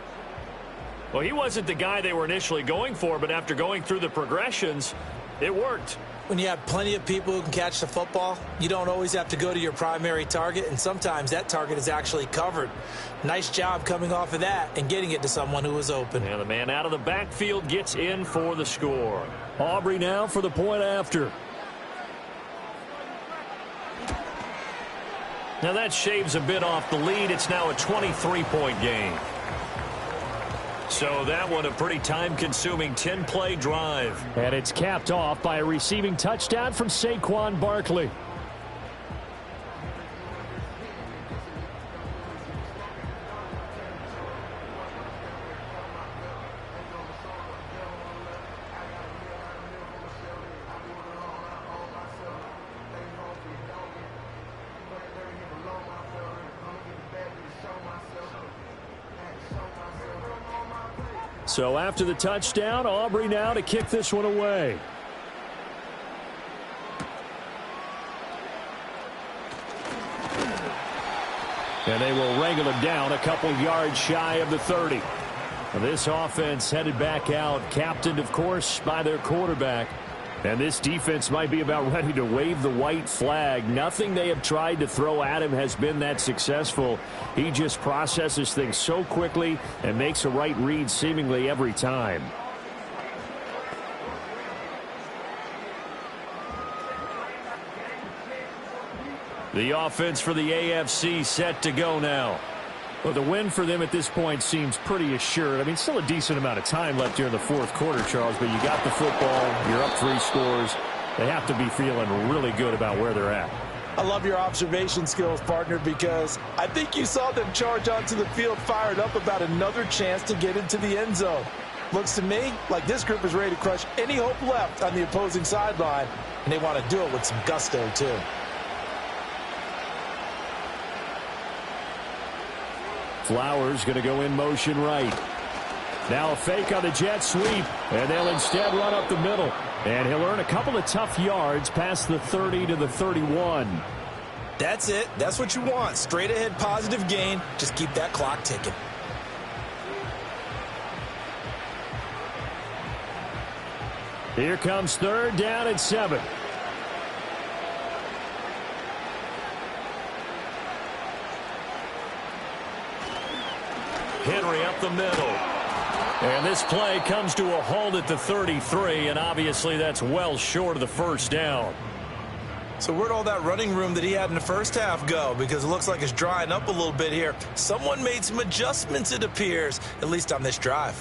Well, he wasn't the guy they were initially going for, but after going through the progressions, it worked. When you have plenty of people who can catch the football, you don't always have to go to your primary target, and sometimes that target is actually covered. Nice job coming off of that and getting it to someone who was open. And the man out of the backfield gets in for the score. Aubrey now for the point after. Now that shaves a bit off the lead. It's now a 23-point game. So that one a pretty time-consuming 10-play drive. And it's capped off by a receiving touchdown from Saquon Barkley. So after the touchdown, Aubrey now to kick this one away. And they will wrangle him down a couple yards shy of the 30. This offense headed back out, captained, of course, by their quarterback. And this defense might be about ready to wave the white flag. Nothing they have tried to throw at him has been that successful. He just processes things so quickly and makes a right read seemingly every time. The offense for the AFC set to go now. Well, the win for them at this point seems pretty assured. I mean, still a decent amount of time left here in the 4th quarter, Charles, but you got the football, you're up 3 scores. They have to be feeling really good about where they're at. I love your observation skills, partner, because I think you saw them charge onto the field fired up about another chance to get into the end zone. Looks to me like this group is ready to crush any hope left on the opposing sideline, and they want to do it with some gusto, too. Flowers going to go in motion right. Now a fake on the jet sweep, and they'll instead run up the middle. And he'll earn a couple of tough yards past the 30 to the 31. That's it. That's what you want. Straight ahead positive gain. Just keep that clock ticking. Here comes 3rd down and 7. Henry up the middle. And this play comes to a halt at the 33, and obviously that's well short of the first down. So where'd all that running room that he had in the first half go? Because it looks like it's drying up a little bit here. Someone made some adjustments, it appears, at least on this drive.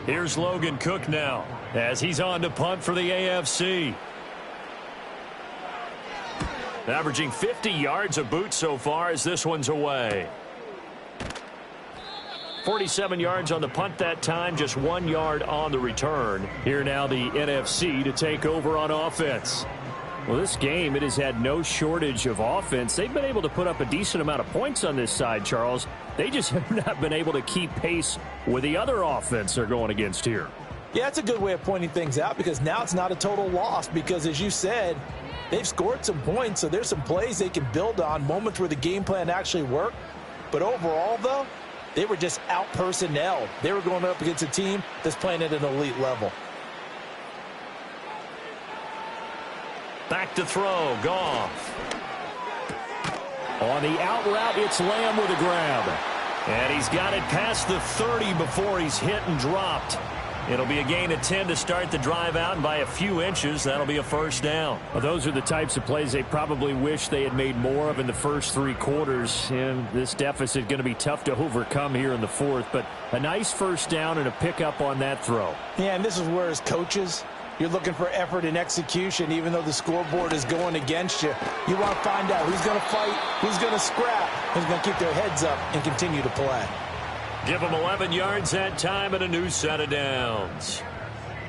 Here's Logan Cook now as he's on to punt for the AFC. Averaging 50 yards a boot so far as this one's away. 47 yards on the punt that time, just 1 yard on the return. Here now the NFC to take over on offense. Well, this game, it has had no shortage of offense. They've been able to put up a decent amount of points on this side, Charles. They just have not been able to keep pace with the other offense they're going against here. Yeah, that's a good way of pointing things out because now it's not a total loss because, as you said, they've scored some points, so there's some plays they can build on, moments where the game plan actually worked. But overall, though, they were just out-personnelled. They were going up against a team that's playing at an elite level. Back to throw, Goff. On the out route, it's Lamb with a grab. And he's got it past the 30 before he's hit and dropped. It'll be a gain of 10 to start the drive out, and by a few inches, that'll be a first down. Well, those are the types of plays they probably wish they had made more of in the first 3 quarters. And this deficit going to be tough to overcome here in the 4th. But a nice first down and a pickup on that throw. Yeah, and this is where, as coaches, you're looking for effort and execution, even though the scoreboard is going against you. You want to find out who's going to fight, who's going to scrap, who's going to keep their heads up and continue to play. Give them 11 yards that time and a new set of downs.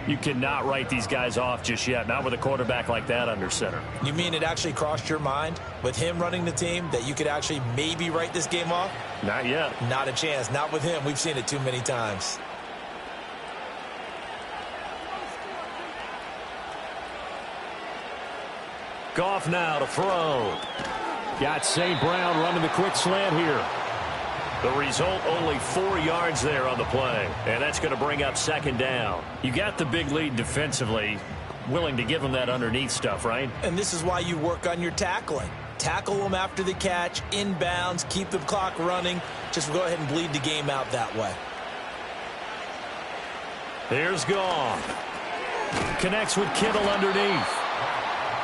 You cannot write these guys off just yet, not with a quarterback like that under center. You mean it actually crossed your mind with him running the team that you could actually maybe write this game off? Not yet. Not a chance. Not with him. We've seen it too many times. Goff now to throw. Got St. Brown running the quick slant here. The result, only 4 yards there on the play. And that's going to bring up 2nd down. You got the big lead defensively. Willing to give them that underneath stuff, right? And this is why you work on your tackling. Tackle them after the catch, inbounds, keep the clock running. Just go ahead and bleed the game out that way. Here's Goff. Connects with Kittle underneath.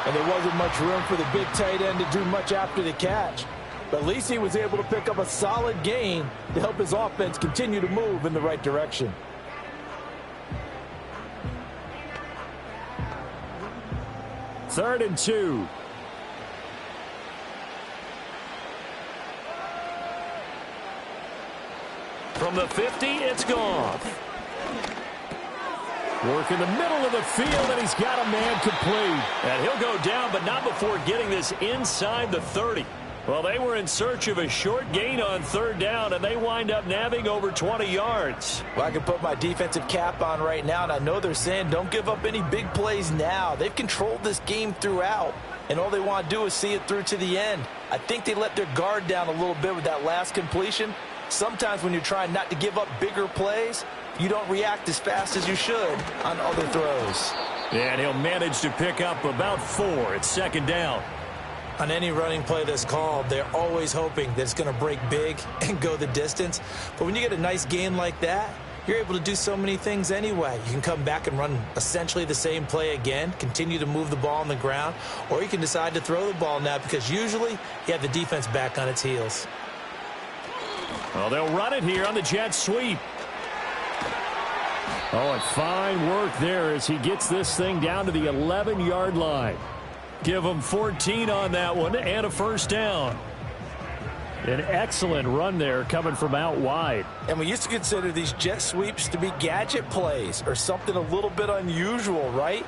And there wasn't much room for the big tight end to do much after the catch. But at least he was able to pick up a solid gain to help his offense continue to move in the right direction. Third and 2. From the 50, it's Goff. Work in the middle of the field, and he's got a man complete. And he'll go down, but not before getting this inside the 30. Well, they were in search of a short gain on 3rd down, and they wind up nabbing over 20 yards. Well, I can put my defensive cap on right now, and I know they're saying don't give up any big plays now. They've controlled this game throughout, and all they want to do is see it through to the end. I think they let their guard down a little bit with that last completion. Sometimes when you're trying not to give up bigger plays, you don't react as fast as you should on other throws. And he'll manage to pick up about 4. It's 2nd down. On any running play that's called, they're always hoping that it's going to break big and go the distance. But when you get a nice gain like that, you're able to do so many things anyway. You can come back and run essentially the same play again, continue to move the ball on the ground, or you can decide to throw the ball now because usually you have the defense back on its heels. Well, they'll run it here on the jet sweep. Oh, and fine work there as he gets this thing down to the 11-yard line. Give him 14 on that one and a first down. An excellent run there coming from out wide. And we used to consider these jet sweeps to be gadget plays or something a little bit unusual, right?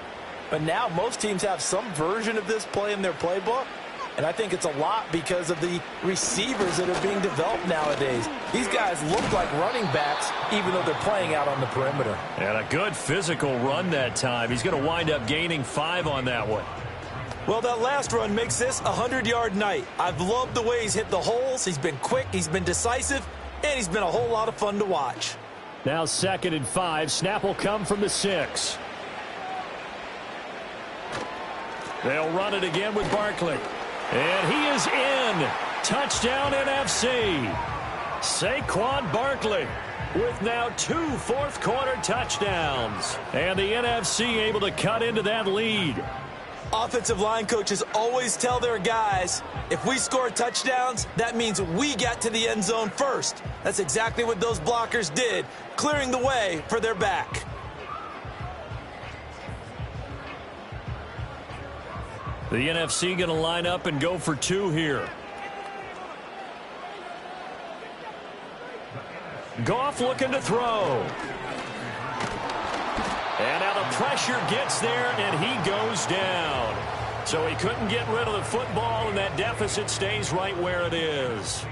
But now most teams have some version of this play in their playbook. And I think it's a lot because of the receivers that are being developed nowadays. These guys look like running backs even though they're playing out on the perimeter. And a good physical run that time. He's going to wind up gaining 5 on that one. Well, that last run makes this a 100-yard night. I've loved the way he's hit the holes. He's been quick, he's been decisive, and he's been a whole lot of fun to watch. Now 2nd and 5. Snap will come from the 6. They'll run it again with Barkley. And he is in. Touchdown NFC. Saquon Barkley with now 2 fourth-quarter touchdowns. And the NFC able to cut into that lead. Offensive line coaches always tell their guys, if we score touchdowns, that means we got to the end zone first. That's exactly what those blockers did, clearing the way for their back. The NFC going to line up and go for 2 here. Goff looking to throw. And now the pressure gets there, and he goes down. So he couldn't get rid of the football, and that deficit stays right where it is.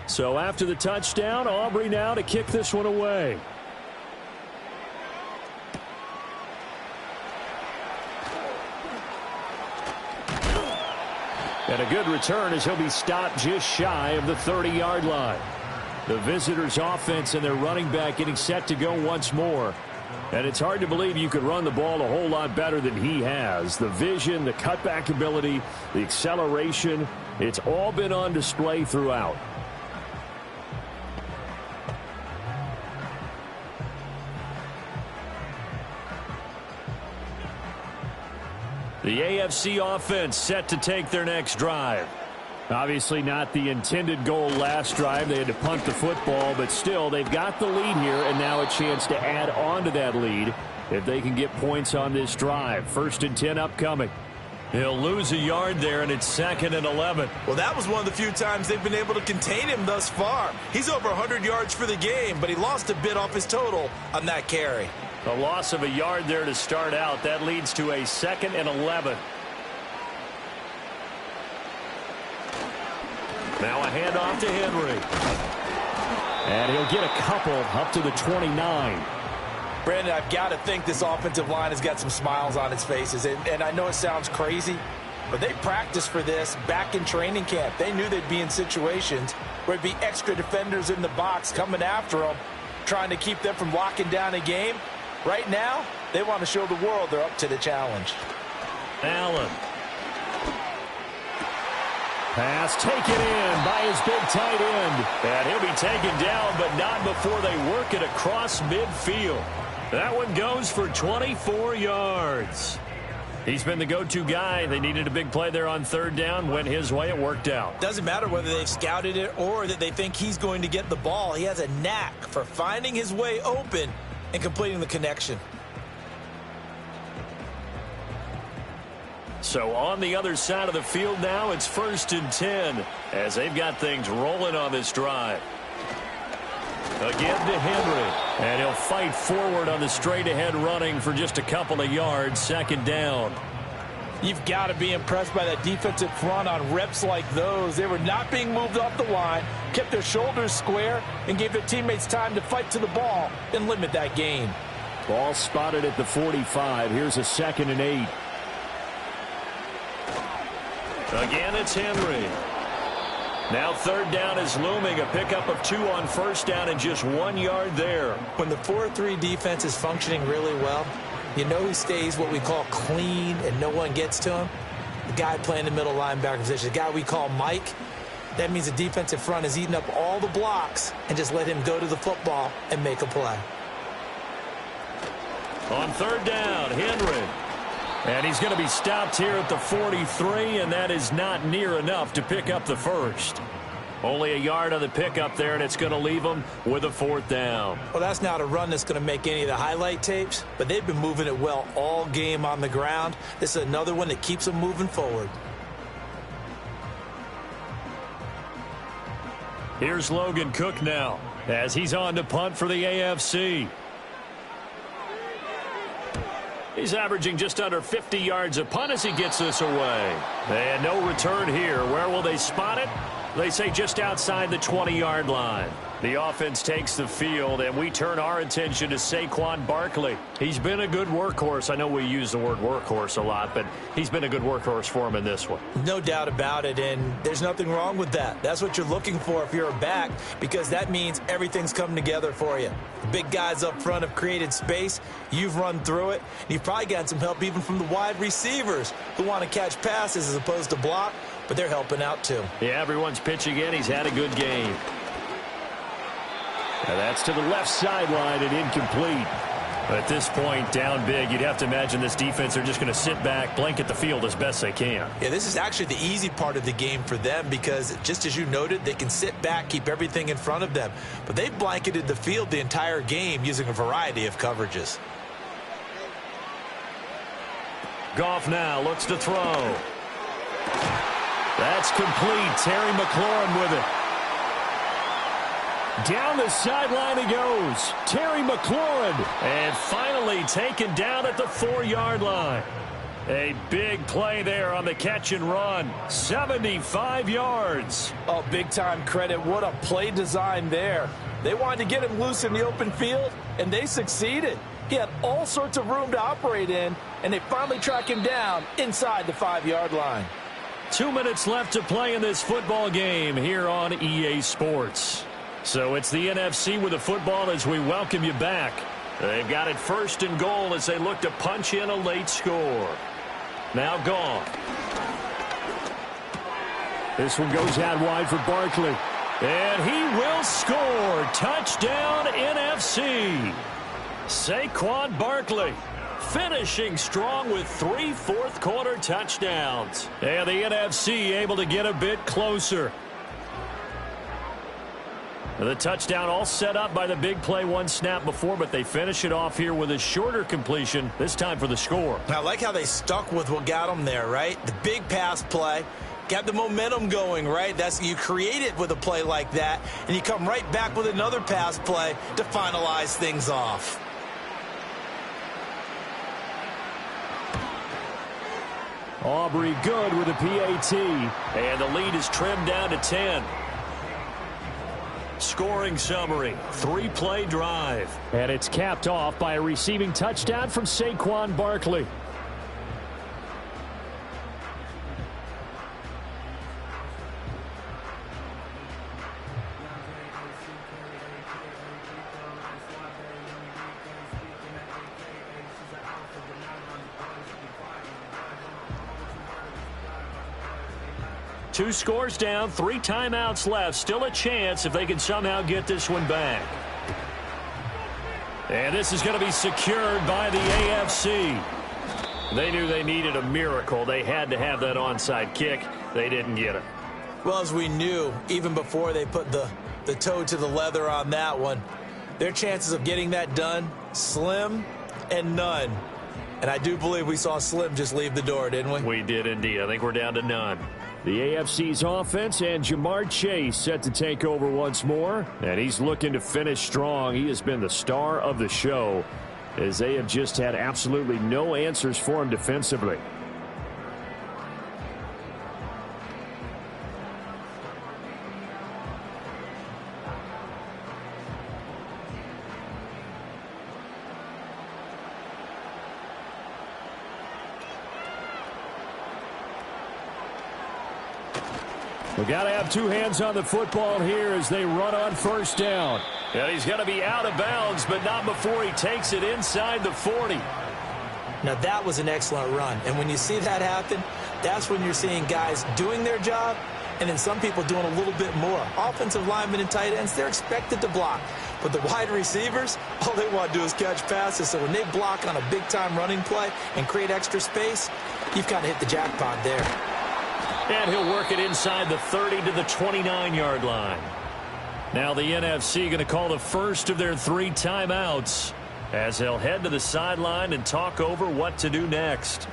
So after the touchdown, Aubrey now to kick this one away. And a good return as he'll be stopped just shy of the 30-yard line. The visitors' offense and their running back getting set to go once more. And it's hard to believe you could run the ball a whole lot better than he has. The vision, the cutback ability, the acceleration, it's all been on display throughout. The AFC offense set to take their next drive. Obviously not the intended goal last drive. They had to punt the football, but still they've got the lead here and now a chance to add on to that lead if they can get points on this drive. 1st and 10 upcoming. He'll lose a yard there, and it's 2nd and 11. Well, that was one of the few times they've been able to contain him thus far. He's over 100 yards for the game, but he lost a bit off his total on that carry. A loss of a yard there to start out. That leads to a 2nd and 11. Now a handoff to Henry. And he'll get a couple up to the 29. Brandon, I've got to think this offensive line has got some smiles on its faces. And I know it sounds crazy, but they practiced for this back in training camp. They knew they'd be in situations where there'd be extra defenders in the box coming after them, trying to keep them from locking down a game. Right now, they want to show the world they're up to the challenge. Allen. Pass taken in by his big tight end. And he'll be taken down, but not before they work it across midfield. That one goes for 24 yards. He's been the go-to guy. They needed a big play there on 3rd down. Went his way. It worked out. Doesn't matter whether they've scouted it or that they think he's going to get the ball. He has a knack for finding his way open and completing the connection. So on the other side of the field now, it's 1st and 10 as they've got things rolling on this drive. Again to Henry. And he'll fight forward on the straight-ahead running for just a couple of yards. 2nd down. You've got to be impressed by that defensive front on reps like those. They were not being moved off the line, kept their shoulders square, and gave their teammates time to fight to the ball and limit that gain. Ball spotted at the 45. Here's a 2nd and 8. Again, it's Henry. Now 3rd down is looming. A pickup of 2 on 1st down and just 1 yard there. When the 4-3 defense is functioning really well, you know who stays what we call clean and no one gets to him? The guy playing the middle linebacker position, the guy we call Mike. That means the defensive front is eating up all the blocks and just let him go to the football and make a play. On 3rd down, Henry. And he's going to be stopped here at the 43, and that is not near enough to pick up the first. Only a yard on the pickup there, and it's going to leave them with a 4th down. Well, that's not a run that's going to make any of the highlight tapes, but they've been moving it well all game on the ground. This is another one that keeps them moving forward. Here's Logan Cook now as he's on to punt for the AFC. He's averaging just under 50 yards a punt as he gets this away. And no return here. Where will they spot it? They say just outside the 20-yard line. The offense takes the field, and we turn our attention to Saquon Barkley. He's been a good workhorse. I know we use the word workhorse a lot, but he's been a good workhorse for him in this one. No doubt about it, and there's nothing wrong with that. That's what you're looking for if you're a back, because that means everything's coming together for you. The big guys up front have created space. You've run through it. And you've probably gotten some help even from the wide receivers who want to catch passes as opposed to block, but they're helping out too. Yeah, everyone's pitching in. He's had a good game. And that's to the left sideline and incomplete. But at this point, down big, you'd have to imagine this defense are just going to sit back, blanket the field as best they can. Yeah, this is actually the easy part of the game for them because, just as you noted, they can sit back, keep everything in front of them. But they've blanketed the field the entire game using a variety of coverages. Goff now looks to throw. That's complete. Terry McLaurin with it. Down the sideline he goes. Terry McLaurin. And finally taken down at the 4-yard line. A big play there on the catch and run. 75 yards. Oh, big-time credit. What a play design there. They wanted to get him loose in the open field, and they succeeded. He had all sorts of room to operate in, and they finally track him down inside the 5-yard line. 2 minutes left to play in this football game here on EA Sports. So it's the NFC with the football as we welcome you back. They've got it 1st and goal as they look to punch in a late score. Now gone. This one goes out wide for Barkley. And he will score. Touchdown NFC. Saquon Barkley finishing strong with 3 fourth-quarter touchdowns. And the NFC able to get a bit closer. The touchdown all set up by the big play 1 snap before, but they finish it off here with a shorter completion, this time for the score. I like how they stuck with what got them there, right? The big pass play, got the momentum going, right? You create it with a play like that, and you come right back with another pass play to finalize things off. Aubrey good with a PAT. And the lead is trimmed down to 10. Scoring summary, 3-play drive. And it's capped off by a receiving touchdown from Saquon Barkley. Two scores down, 3 timeouts left. Still a chance if they can somehow get this one back. And this is going to be secured by the AFC. They knew they needed a miracle. They had to have that onside kick. They didn't get it. Well, as we knew, even before they put the toe to the leather on that one, their chances of getting that done, slim and none. And I do believe we saw Slim just leave the door, didn't we? We did indeed. I think we're down to none. The AFC's offense and Jamar Chase set to take over once more. And he's looking to finish strong. He has been the star of the show as they have just had absolutely no answers for him defensively. We got to have 2 hands on the football here as they run on 1st down. And he's going to be out of bounds, but not before he takes it inside the 40. Now, that was an excellent run. And when you see that happen, that's when you're seeing guys doing their job And then some people doing a little bit more. Offensive linemen and tight ends, they're expected to block. But the wide receivers, all they want to do is catch passes. So when they block on a big-time running play and create extra space, you've kind of hit the jackpot there. And he'll work it inside the 30 to the 29-yard line. Now the NFC going to call the first of their 3 timeouts as they'll head to the sideline and talk over what to do next.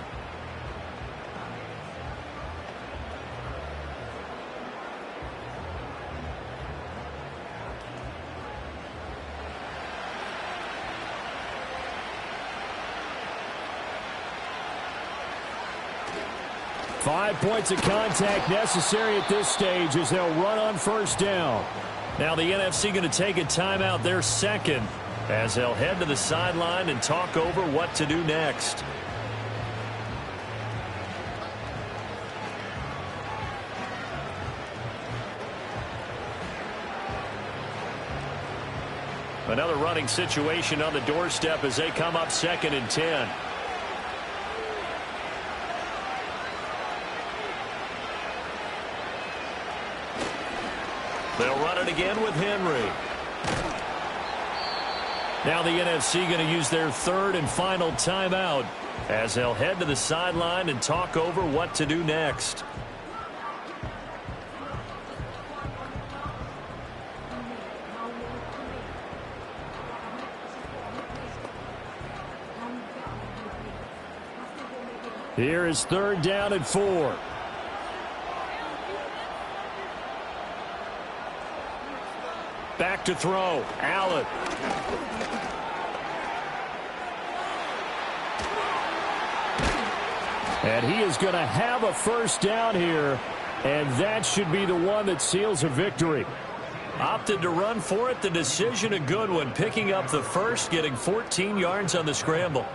Five points of contact necessary at this stage as they'll run on first down. Now the NFC going to take a timeout, their second, as they'll head to the sideline and talk over what to do next. Another running situation on the doorstep as they come up 2nd and 10. They'll run it again with Henry. Now the NFC going to use their 3rd and final timeout as they'll head to the sideline and talk over what to do next. Here is 3rd down and 4. Back to throw. Allen. And he is going to have a first down here, and that should be the one that seals a victory. Opted to run for it. The decision a good one. Picking up the first, getting 14 yards on the scramble.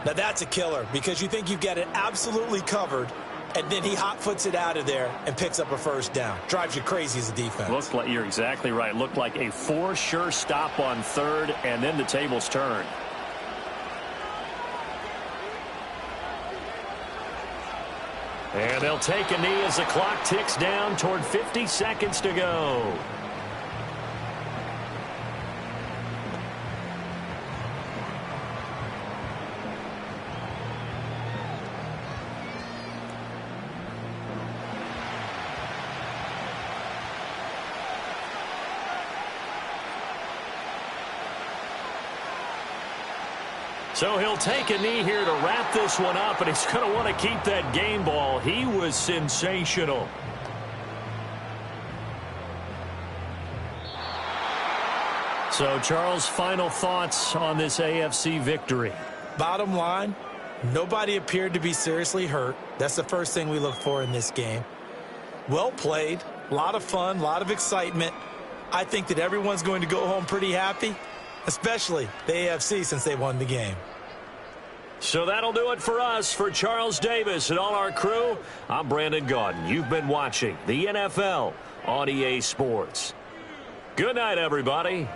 Now that's a killer because you think you've got it absolutely covered, and then he hot-foots it out of there and picks up a first down. Drives you crazy as a defense. Looks like you're exactly right. Looked like a for sure stop on 3rd, and then the tables turn. And they'll take a knee as the clock ticks down toward 50 seconds to go. So he'll take a knee here to wrap this one up, and he's going to want to keep that game ball. He was sensational. So, Charles, final thoughts on this AFC victory? Bottom line, nobody appeared to be seriously hurt. That's the first thing we look for in this game. Well played, a lot of fun, a lot of excitement. I think that everyone's going to go home pretty happy, especially the AFC since they won the game. So that'll do it for us. For Charles Davis and all our crew, I'm Brandon Gaudin. You've been watching the NFL on EA Sports. Good night, everybody.